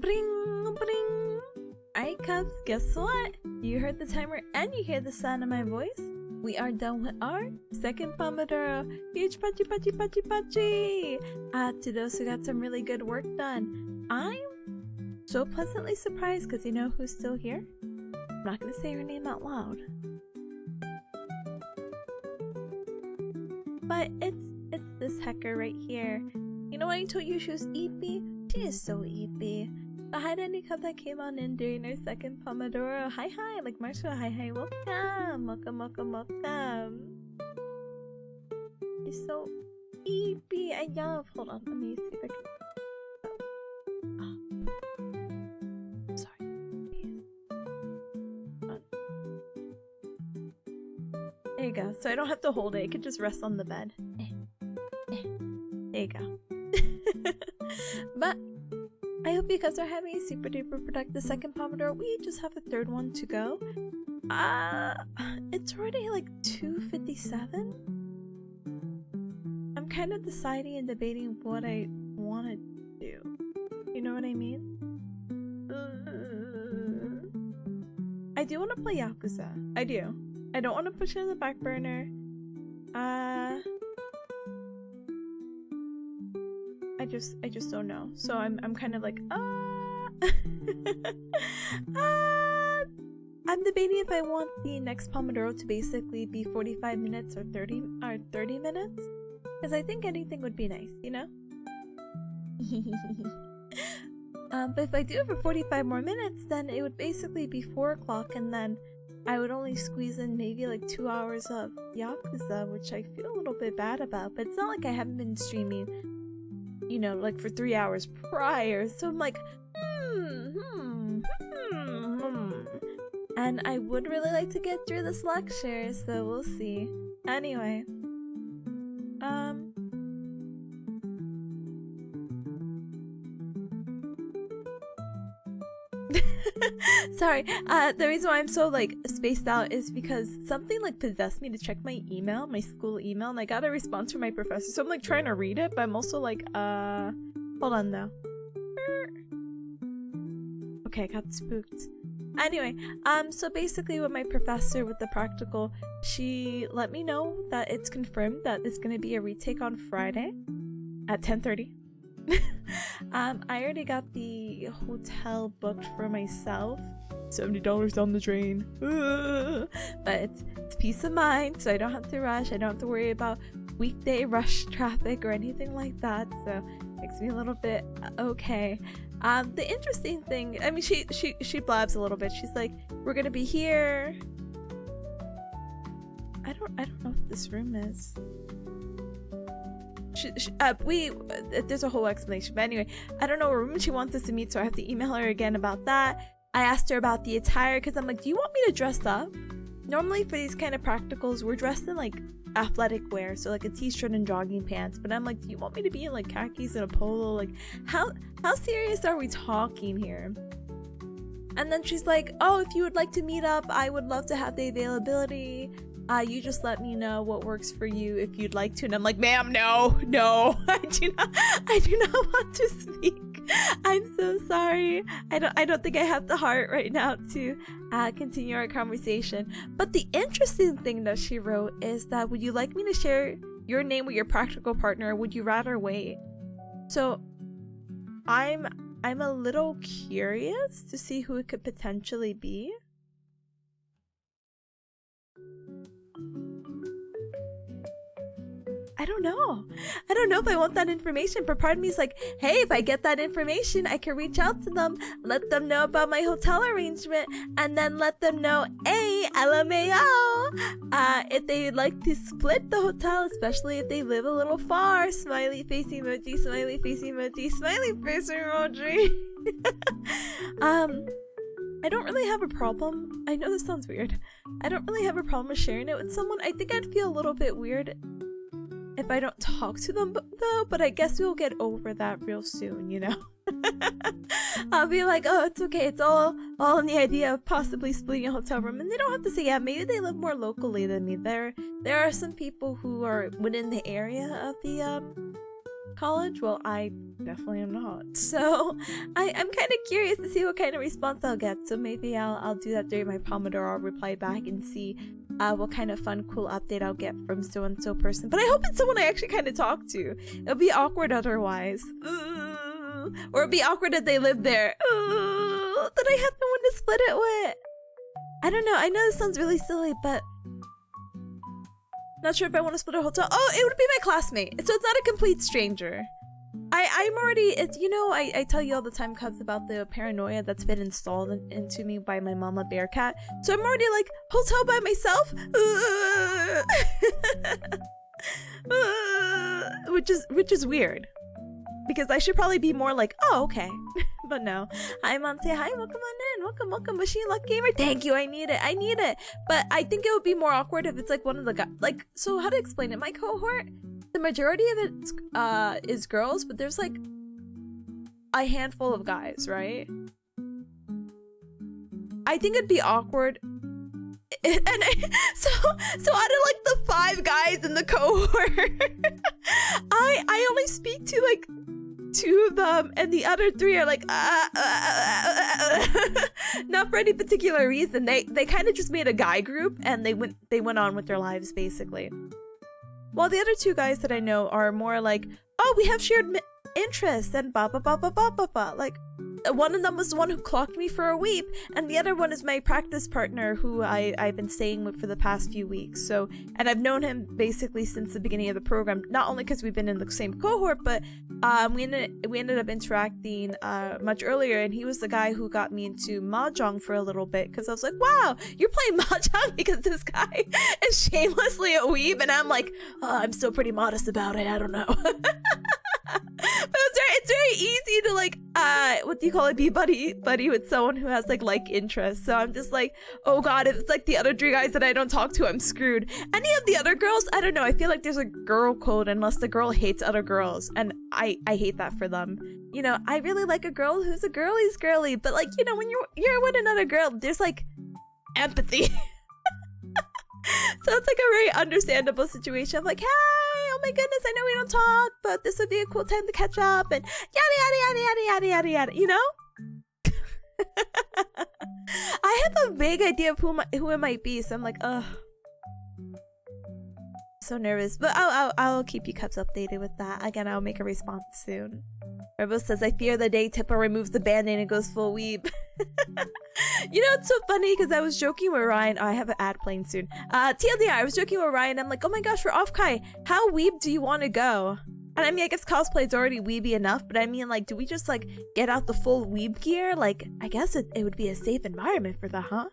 Bring, bring. Alright, cubs, guess what? You heard the timer and you hear the sound of my voice. We are done with our second pomodoro. Huge pachi pachi pachi pachi! To those who got some really good work done. I'm so pleasantly surprised because you know who's still here? I'm not gonna say her name out loud. But it's this hacker right here. You know when I told you she was eepy? She is so eepy. But hi to any cub that came on in during our second pomodoro. Hi hi, like Marshall, hi hi, welcome. Welcome, welcome, welcome. She's so eepy. I love. Hold on, let me see if I can. Oh. Sorry. There you go. So I don't have to hold it. It could just rest on the bed. There you go. But I hope you guys are having a super duper productive second pomodoro. We just have a third one to go. It's already like 2:57. I'm kind of deciding and debating what I want to do. You know what I mean? I do want to play Yakuza. I do. I don't want to push it in the back burner. I just don't know. So I'm kind of like I'm debating if I want the next pomodoro to basically be 45 minutes or 30 minutes, because I think anything would be nice, you know. But if I do it for 45 more minutes, then it would basically be 4 o'clock, and then I would only squeeze in maybe like 2 hours of Yakuza, which I feel a little bit bad about. But it's not like I haven't been streaming, you know, like for 3 hours prior. So I'm like, And I would really like to get through this lecture, so we'll see. Anyway, sorry, the reason why I'm so like spaced out is because something like possessed me to check my email, my school email, and I got a response from my professor, so I'm like trying to read it, but I'm also like, hold on though. Okay, I got spooked. Anyway, so basically with my professor with the practical, she let me know that it's confirmed that it's gonna be a retake on Friday at 10:30. I already got the hotel booked for myself. $70 down the drain. But it's peace of mind, so I don't have to rush. I don't have to worry about weekday rush traffic or anything like that, so it makes me a little bit okay. The interesting thing, I mean, she blabs a little bit. She's like, we're gonna be here. I don't know what this room is. There's a whole explanation, but anyway, I don't know what room she wants us to meet, so I have to email her again about that. I asked her about the attire because I'm like, do you want me to dress up? Normally for these kind of practicals, we're dressed in like athletic wear, so like a t-shirt and jogging pants, but I'm like, do you want me to be in like khakis and a polo? Like how serious are we talking here? And then she's like, oh, if you would like to meet up, I would love to have the availability. You just let me know what works for you if you'd like to. And I'm like, ma'am, no, I do not want to speak. I'm so sorry. I don't think I have the heart right now to continue our conversation. But the interesting thing that she wrote is that, would you like me to share your name with your practical partner, or would you rather wait? So I'm a little curious to see who it could potentially be. I don't know if I want that information, but part of me is like, hey, if I get that information, I can reach out to them, let them know about my hotel arrangement, and then let them know, hey, LMAO, if they'd like to split the hotel, especially if they live a little far. Smiley face emoji, smiley face emoji, smiley face emoji. I don't really have a problem. I know this sounds weird. I don't really have a problem with sharing it with someone. I think I'd feel a little bit weird if I don't talk to them though, but I guess we'll get over that real soon, you know? I'll be like, oh, it's okay, it's all in the idea of possibly splitting a hotel room, and they don't have to say, yeah, maybe they live more locally than me. There are some people who are within the area of the college? Well, I definitely am not. So I'm kind of curious to see what kind of response I'll get. So maybe I'll do that during my Pomodoro. I'll reply back and see what kind of fun, cool update I'll get from so and so person. But I hope it's someone I actually kind of talk to. It'll be awkward otherwise. Or it'll be awkward if they live there. That I have no one to split it with. I don't know. I know this sounds really silly, but not sure if I want to split a hotel. Oh, it would be my classmate. So it's not a complete stranger. I'm already, it's, you know, I tell you all the time, Cubs, about the paranoia that's been installed into me by my mama Bearcat. So I'm already like, hotel by myself? Which is weird. Because I should probably be more like, oh, okay. But no. Hi, Mom. Say hi. Welcome on in. Welcome. Machine Luck Gamer. Thank you. I need it. But I think it would be more awkward if it's like one of the guys. Like, so how to explain it? My cohort, the majority of it is girls, but there's like a handful of guys, right? I think it'd be awkward. So out of like the 5 guys in the cohort, I only speak to like 2 of them, and the other 3 are like not for any particular reason. They kind of just made a guy group and they went on with their lives basically. While the other 2 guys that I know are more like, oh, we have shared interests and ba ba ba ba ba ba ba. Like, one of them was the one who clocked me for a weep, and the other one is my practice partner who I've been staying with for the past few weeks. So, and I've known him basically since the beginning of the program, not only because we've been in the same cohort, but we ended up interacting much earlier, and he was the guy who got me into mahjong for a little bit, because I was like, wow, you're playing mahjong because this guy is shamelessly a weeb, and I'm like, oh, I'm still pretty modest about it, I don't know. But it's very easy to like what do you call it, be buddy with someone who has like interests. So I'm just like, oh god, if it's like the other 3 guys that I don't talk to, I'm screwed. Any of the other girls, I don't know, I feel like there's a girl code unless the girl hates other girls, and I hate that for them. You know, I really like a girl who's a girly's girly, but like, you know, when you're with another girl, there's like empathy. So it's like a very understandable situation. I'm like, hey, oh my goodness, I know we don't talk, but this would be a cool time to catch up, and yada yada yada yada yada yada yada, you know? I have a vague idea of who it might be, so I'm like, ugh. So nervous, but I'll keep you Cups updated with that. Again, I'll make a response soon. Rebel says, I fear the day Tippa removes the band-aid and goes full weeb. You know, it's so funny because I was joking with Ryan. Oh, I have an ad playing soon. TLDR, I was joking with Ryan. I'm like, oh my gosh, we're off Kai. How weeb do you want to go? And I mean, I guess cosplay is already weeby enough, but I mean, like, do we just like get out the full weeb gear? Like, I guess it would be a safe environment for that, huh?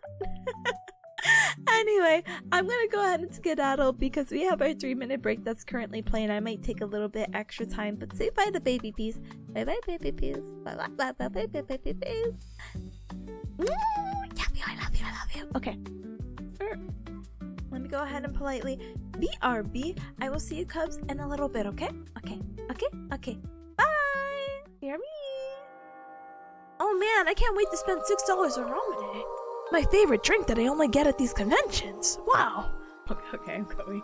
Anyway, I'm gonna go ahead and skedaddle because we have our 3-minute break that's currently playing. I might take a little bit extra time, but say bye to baby peas. Bye bye baby peas. Bye bye bye bye bye bye baby peas. Love you, I love you, I love you. Okay. Let me go ahead and politely BRB. I will see you Cubs in a little bit, okay? Okay. Bye! Hear me? Oh man, I can't wait to spend $6 on ramen. My favorite drink that I only get at these conventions. Wow. Okay, I'm going.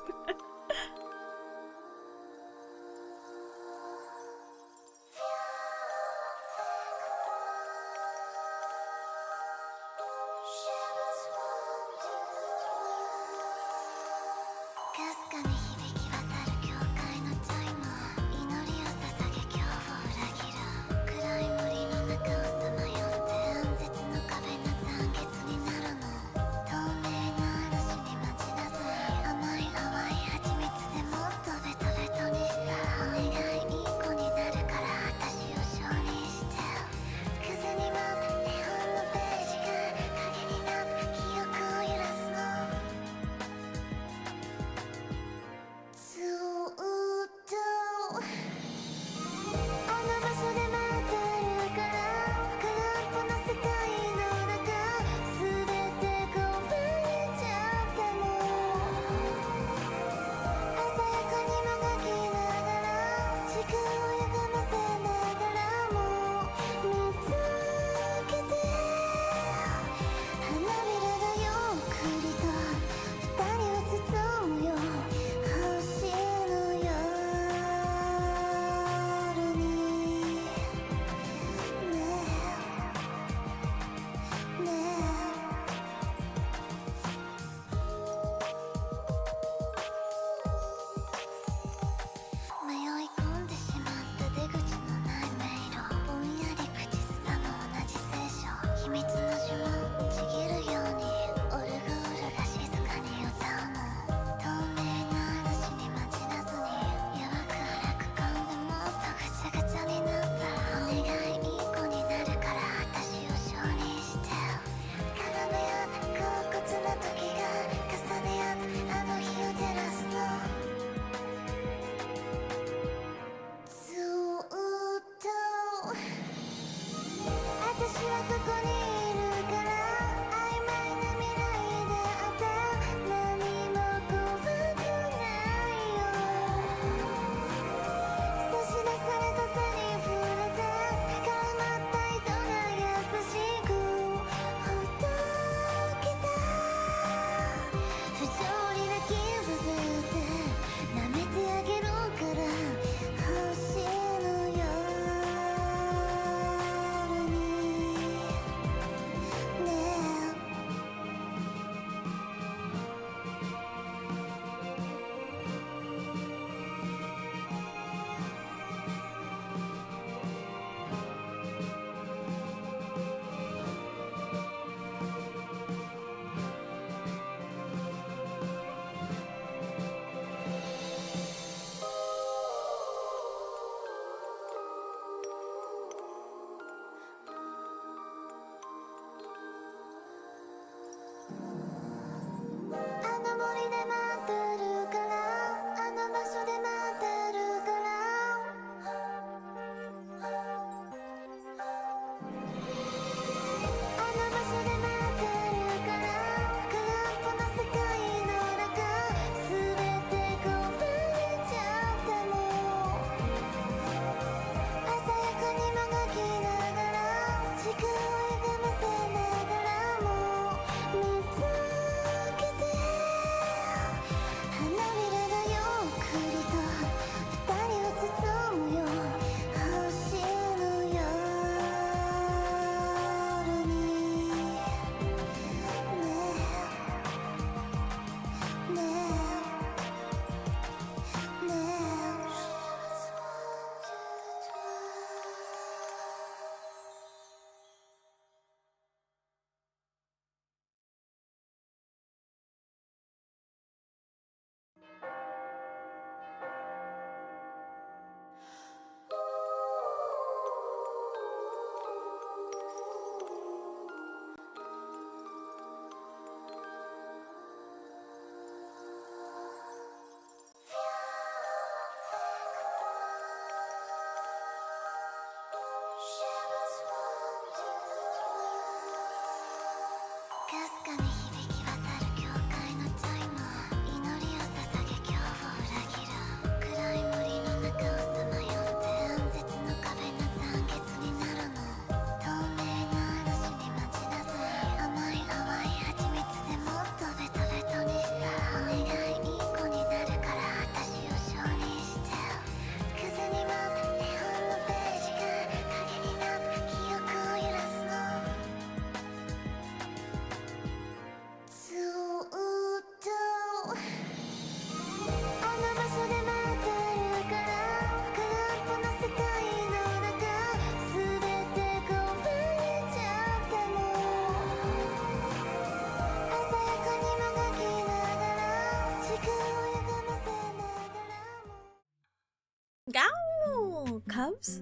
Gow! Cubs?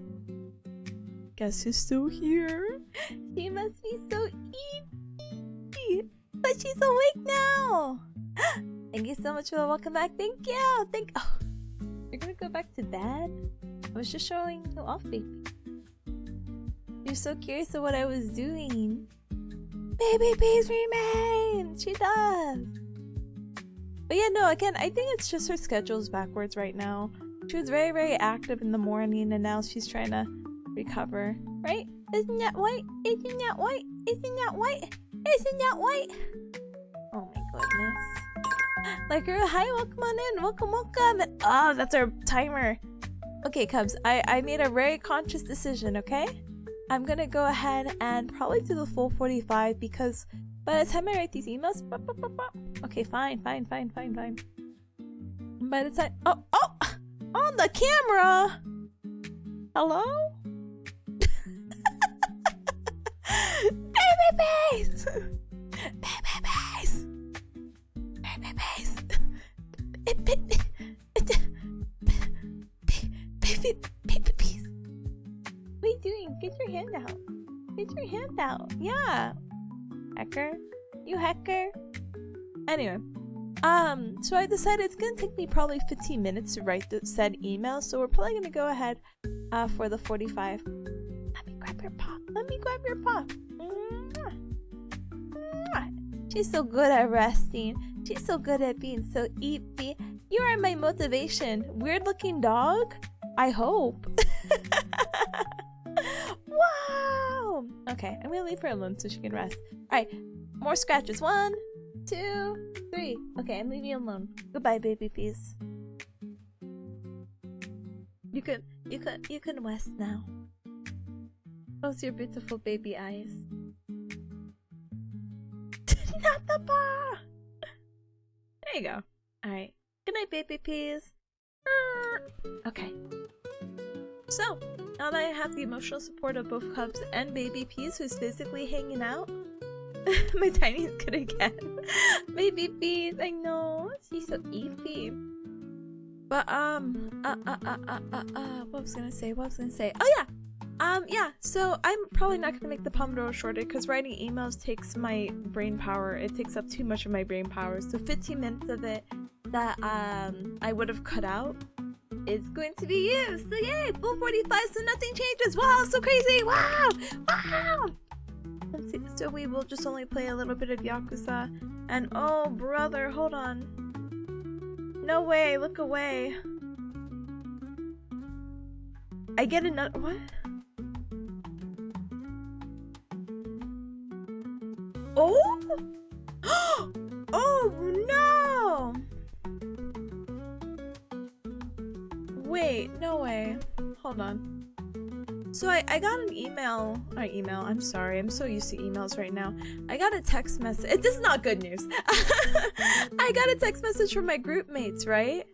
Guess who's still here? She must be so eepy! But she's awake now! Thank you so much for the welcome back. Thank you! Oh, you're gonna go back to bed? I was just showing you off, baby. You're so curious of what I was doing. Baby, please remain! She does! But yeah, no, again, I think it's just her schedule's backwards right now. She was very, very active in the morning, and now she's trying to recover. Right? Isn't that white? Isn't that white? Isn't that white? Isn't that white? Oh my goodness. Like, hi, welcome on in. Welcome, welcome. Oh, that's our timer. Okay, Cubs, I made a very conscious decision, okay? I'm gonna go ahead and probably do the full 45 because by the time I write these emails... Okay, fine. By the time... Oh! On the camera! Hello? Baby face! Baby face! Baby face! Baby face! What are you doing? Get your hand out. Get your hand out. Yeah. Hacker. You hacker. Anyway. So I decided it's gonna take me probably 15 minutes to write the said email, so we're probably gonna go ahead for the 45. grab your paw. Let me grab your paw. Mwah. Mwah. She's so good at resting. She's so good at being so eepy. You are my motivation. Weird looking dog? I hope. Wow. Okay, I'm gonna leave her alone so she can rest. Alright, more scratches. 1, 2, 3. Okay, I'm leaving you alone. Goodbye, baby peas. You can rest now. Close your beautiful baby eyes. Not the paw! There you go. Alright. Good night, baby peas. Okay. So, now that I have the emotional support of both Cubs and baby peas who's physically hanging out, my tiny's good again. Baby peas, I know. She's so eepy. But, what was I gonna say? Oh yeah! Yeah, so I'm probably not gonna make the Pomodoro shorter because writing emails takes my brain power. It takes up too much of my brain power. So 15 minutes of it that I would have cut out is going to be used. So yay, full 45, so nothing changes. Wow, so crazy. Wow, wow. Let's see. So we will just only play a little bit of Yakuza. And oh brother, hold on. No way, look away. I get another what? Oh? Oh no! Wait, no way. Hold on. So I got an email. I'm sorry. I'm so used to emails right now. I got a text message. This is not good news. I got a text message from my group mates, right?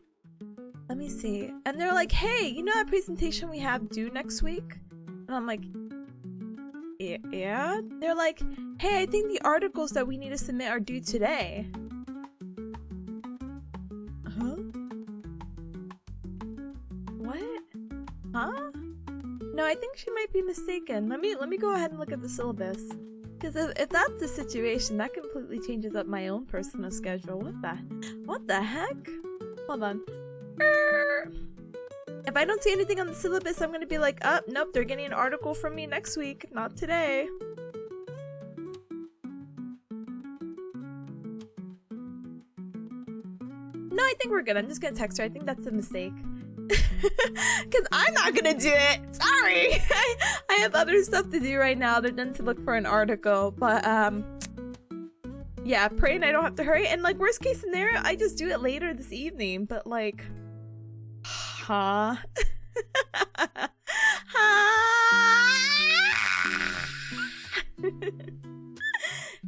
Let me see. And they're like, hey, you know that presentation we have due next week? And I'm like, yeah? They're like, hey, I think the articles that we need to submit are due today. Huh? What? Huh? No, I think she might be mistaken. Let me go ahead and look at the syllabus. Because if that's the situation, that completely changes up my own personal schedule. What the heck? Hold on. If I don't see anything on the syllabus, I'm gonna be like, oh, nope, they're getting an article from me next week, not today. No, I think we're good. I'm just gonna text her. I think that's a mistake. Because I'm not gonna do it. Sorry. I have other stuff to do right now other than to look for an article. But, yeah, praying I don't have to hurry. And, like, worst case scenario, I just do it later this evening. But, like, huh?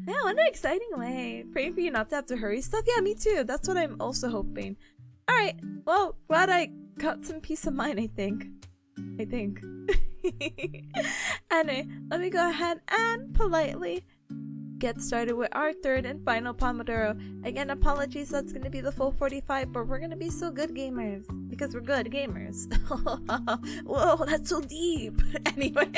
Yeah, what an exciting way. Praying for you not to have to hurry stuff. Yeah, me too. That's what I'm also hoping. Alright, well, glad I got some peace of mind, I think. Anyway, let me go ahead and politely get started with our third and final Pomodoro. Again, apologies, that's going to be the full 45, but we're going to be so good gamers. Because we're good gamers. Whoa, that's so deep. Anyway,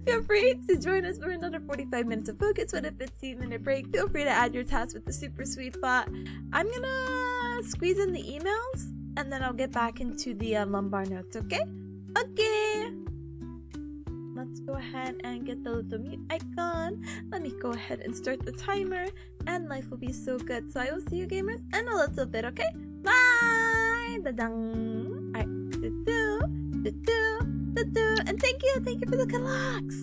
feel free to join us for another 45 minutes of focus with a 15-minute break. Feel free to add your task with the super sweet bot. I'm going to squeeze in the emails, and then I'll get back into the lumbar notes, okay? Okay! Let's go ahead and get the little mute icon. Let me go ahead and start the timer, and life will be so good. So I will see you gamers in a little bit, okay? Bye! Da-dang! Alright, do-do, do-do, do-do, and thank you for the good locks!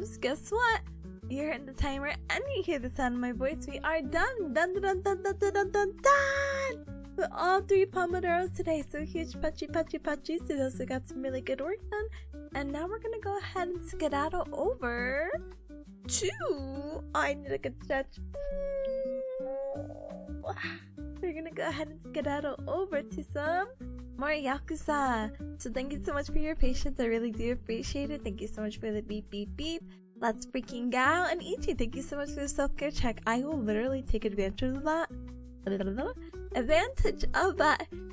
Cubs, guess what? You're hitting the timer and you hear the sound of my voice. We are done! Done, done, done, done, done, done, done, done! With all 3 pomodoros today. So huge punchy, punchy, punchy. So those who got some really good work done. And now we're gonna go ahead and skedaddle over to... Oh, I need a good stretch. We're gonna go ahead and skedaddle over to some more Yakuza. So thank you so much for your patience. I really do appreciate it. Thank you so much for the beep, beep, beep. Let's freaking go. And Ichi, thank you so much for the self-care check. I will literally take advantage of that.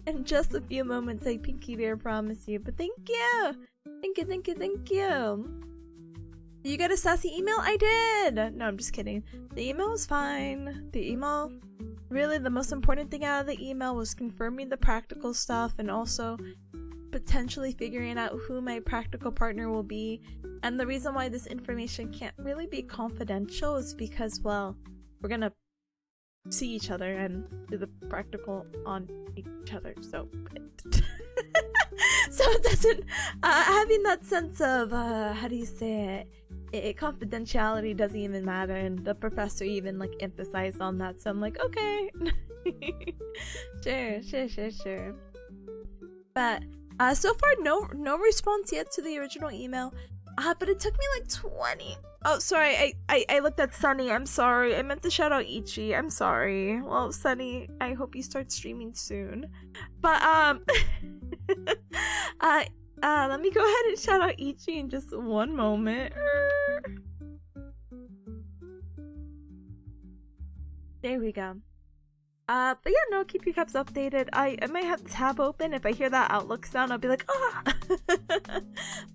In just a few moments. I pinky dare promise you. But thank you. Thank you, thank you, thank you. You got a sassy email? I did! No, I'm just kidding. The email was fine. The email... Really, the most important thing out of the email was confirming the practical stuff and also potentially figuring out who my practical partner will be. And the reason why this information can't really be confidential is because, well, we're gonna see each other and do the practical on each other, so... So it doesn't... having that sense of, how do you say it? Confidentiality doesn't even matter, and the professor even like emphasized on that, so I'm like, okay. Sure. But so far no response yet to the original email. But it took me like 20. Oh, sorry, I looked at Sunny. I'm sorry. I meant to shout out Ichi. I'm sorry. Well, Sunny, I hope you start streaming soon. But let me go ahead and shout out Ichi in just one moment. There we go. But yeah, no, keep your cups updated. I might have the tab open. If I hear that Outlook sound, I'll be like, ah!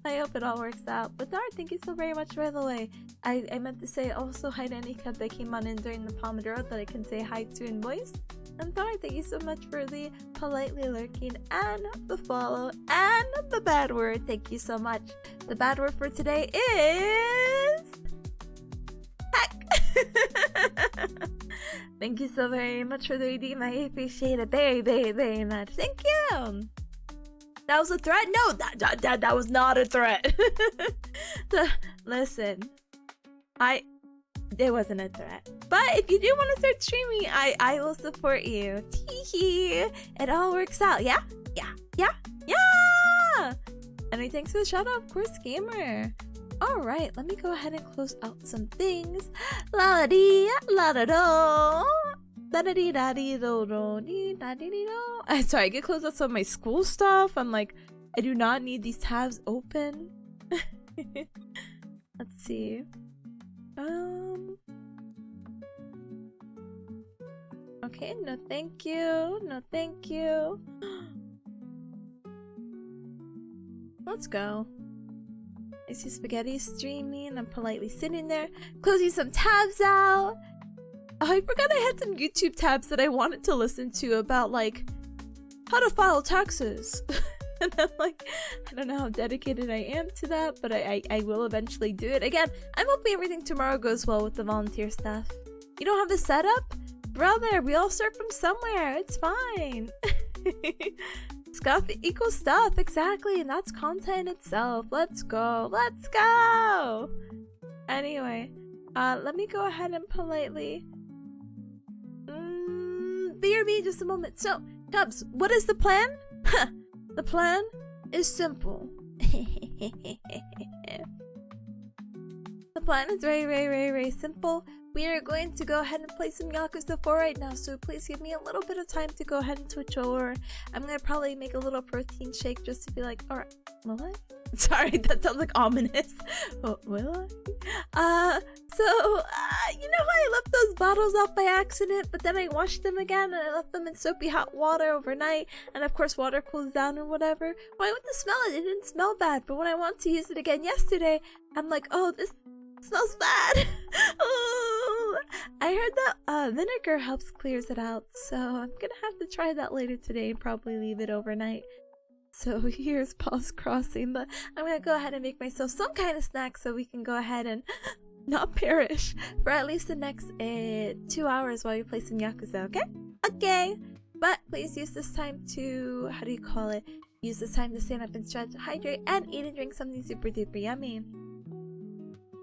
I hope it all works out. But Dart, thank you so very much, by the way. I meant to say also hi to any cub that came on in during the Pomodoro that I can say hi to in voice. And Dart, thank you so much for the politely lurking and the follow and the bad word. Thank you so much. The bad word for today is... heck! Thank you so very much for the redeem. I appreciate it very, very, very much. Thank you. That was a threat? No, that was not a threat. Listen, it wasn't a threat. But if you do want to start streaming, I will support you. Teehee. It all works out. Yeah. And thanks for the shout out, of course, gamer. Alright, let me go ahead and close out some things. La dee la da do. Da da dee da dee do do dee da dee dee do. Sorry, I get close out some of my school stuff. I'm like, I do not need these tabs open. Let's see. Okay, no thank you. No thank you. Let's go. I see Spaghetti streaming. I'm politely sitting there, closing some tabs out. Oh, I forgot I had some YouTube tabs that I wanted to listen to about, like, how to file taxes. And I'm like, I don't know how dedicated I am to that, but I will eventually do it. Again, I'm hoping everything tomorrow goes well with the volunteer stuff. You don't have the setup? Brother, we all start from somewhere. It's fine. Stuff equals stuff, exactly, and that's content itself. Let's go. Anyway, let me go ahead and politely BRB just a moment. So, Cubs, what is the plan? The plan is simple. The plan is very, very, very, very simple. We are going to go ahead and play some Yakuza 4 right now, so please give me a little bit of time to go ahead and switch over. I'm gonna probably make a little protein shake just to be like, alright, will I? Sorry, that sounds like ominous. Oh, will I? You know how I left those bottles out by accident, but then I washed them again and I left them in soapy hot water overnight, and of course water cools down or whatever. When I went to smell it, it didn't smell bad, but when I want to use it again yesterday, I'm like, oh, this smells bad. Oh, I heard that vinegar helps clears it out, so I'm gonna have to try that later today and probably leave it overnight. So here's pause crossing, but I'm gonna go ahead and make myself some kind of snack so we can go ahead and not perish for at least the next 2 hours while we play some Yakuza, okay? Okay! But please use this time to, how do you call it? Use this time to stand up and stretch, hydrate, and eat and drink something super duper yummy.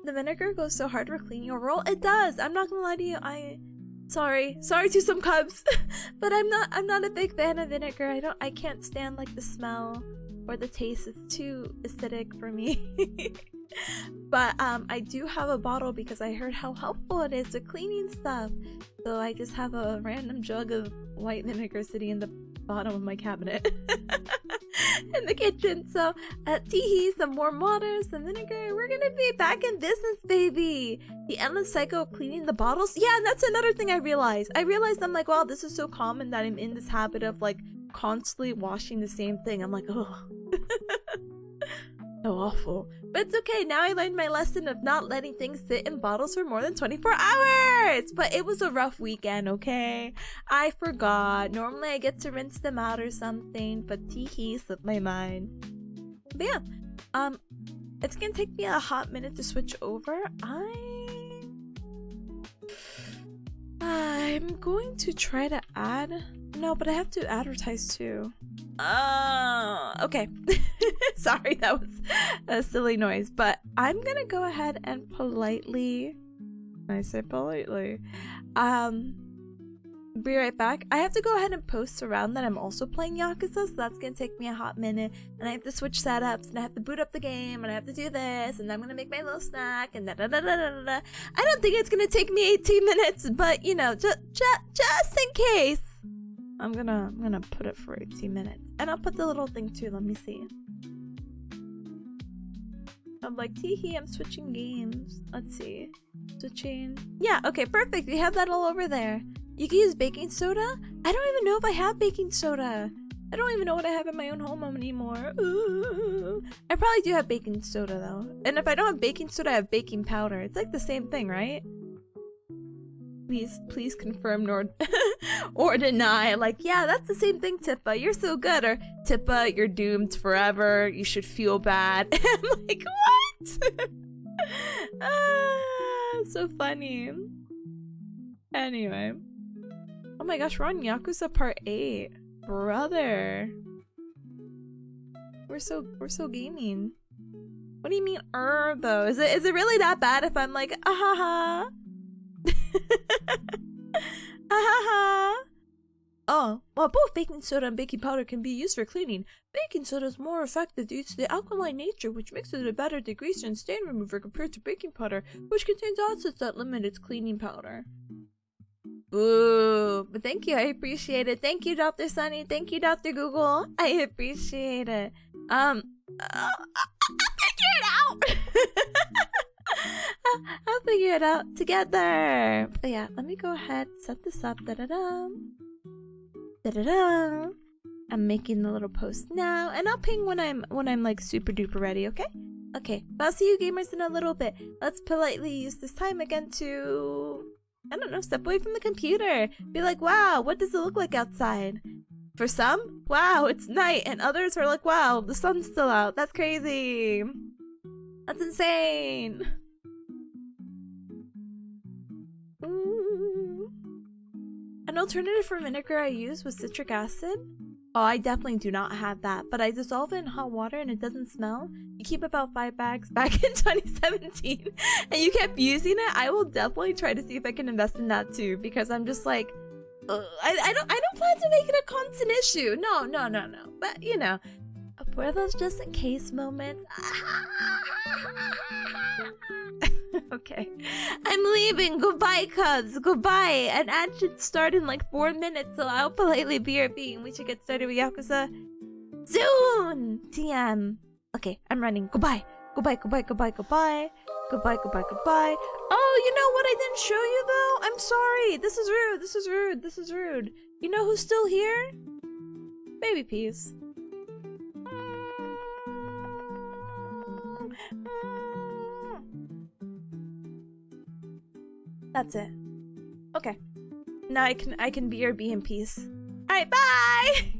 The vinegar goes so hard for cleaning your roll. It does. I'm not gonna lie to you. Sorry to some cubs, but I'm not a big fan of vinegar. I can't stand like the smell or the taste. It's too acidic for me. But I do have a bottle because I heard how helpful it is to cleaning stuff. So I just have a random jug of white vinegar sitting in the bottom of my cabinet in the kitchen. So teehee, some warm water, some vinegar. We're gonna be back in business, baby. The endless cycle of cleaning the bottles. Yeah, and that's another thing I realized. I'm like, wow, this is so common that I'm in this habit of like constantly washing the same thing. I'm like, oh. So awful. But it's okay. Now I learned my lesson of not letting things sit in bottles for more than 24 hours. But it was a rough weekend, okay? I forgot. Normally I get to rinse them out or something, but teehee slipped my mind. But yeah, it's gonna take me a hot minute to switch over. I'm going to try to add. No, but I have to advertise too. Okay. Sorry, that was a silly noise, but I'm gonna go ahead and politely, I say politely, be right back. I have to go ahead and post around that I'm also playing Yakuza, so that's gonna take me a hot minute, and I have to switch setups, and I have to boot up the game, and I have to do this, and I'm gonna make my little snack, and da da da da da da. I don't think it's gonna take me 18 minutes, but you know, just in case. I'm gonna put it for 18 minutes. And I'll put the little thing too, let me see. I'm like, teehee, I'm switching games. Let's see. Switching. Yeah, okay, perfect. We have that all over there. You can use baking soda? I don't even know if I have baking soda. I don't even know what I have in my own home anymore. Ooh. I probably do have baking soda though. And if I don't have baking soda, I have baking powder. It's like the same thing, right? Please confirm or deny. Like, yeah, that's the same thing, Tippa. You're so good. Or, Tippa, you're doomed forever. You should feel bad. I'm like, what? So funny. Anyway. Oh my gosh, we're on Yakuza Part 8. Brother. We're so gaming. What do you mean, though? Is it really that bad if I'm like, ha? Oh, while both baking soda and baking powder can be used for cleaning, baking soda is more effective due to the alkaline nature, which makes it a better degreaser and stain remover compared to baking powder, which contains acids that limit its cleaning power. Ooh, but thank you, I appreciate it. Thank you, Dr. Sunny. Thank you, Dr. Google. I appreciate it. I'll figure it out. I'll figure it out together. But yeah, let me go ahead, set this up. Da-da-da. Da-da-da. I'm making the little post now, and I'll ping when I'm like super duper ready, okay? Okay, I'll see you gamers in a little bit. Let's politely use this time again to, I don't know, step away from the computer. Be like, wow, what does it look like outside? For some, wow, it's night, and others are like, wow, the sun's still out. That's crazy. That's insane. An alternative for vinegar I use was citric acid. Oh, I definitely do not have that, but I dissolve it in hot water and it doesn't smell. You keep about 5 bags back in 2017 and you kept using it. I will definitely try to see if I can invest in that too, because I'm just like, I don't plan to make it a constant issue. No. But you know, for those just in case moments. Okay. I'm leaving. Goodbye, cubs. Goodbye. An ad should start in like 4 minutes, so I'll politely BRB and we should get started with Yakuza soon. TM. Okay, I'm running. Goodbye. Goodbye. Oh, you know what I didn't show you though? I'm sorry. This is rude. You know who's still here? Baby Peas. That's it. Okay. Now I can BRB in peace. Alright, bye!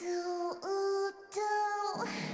ずっと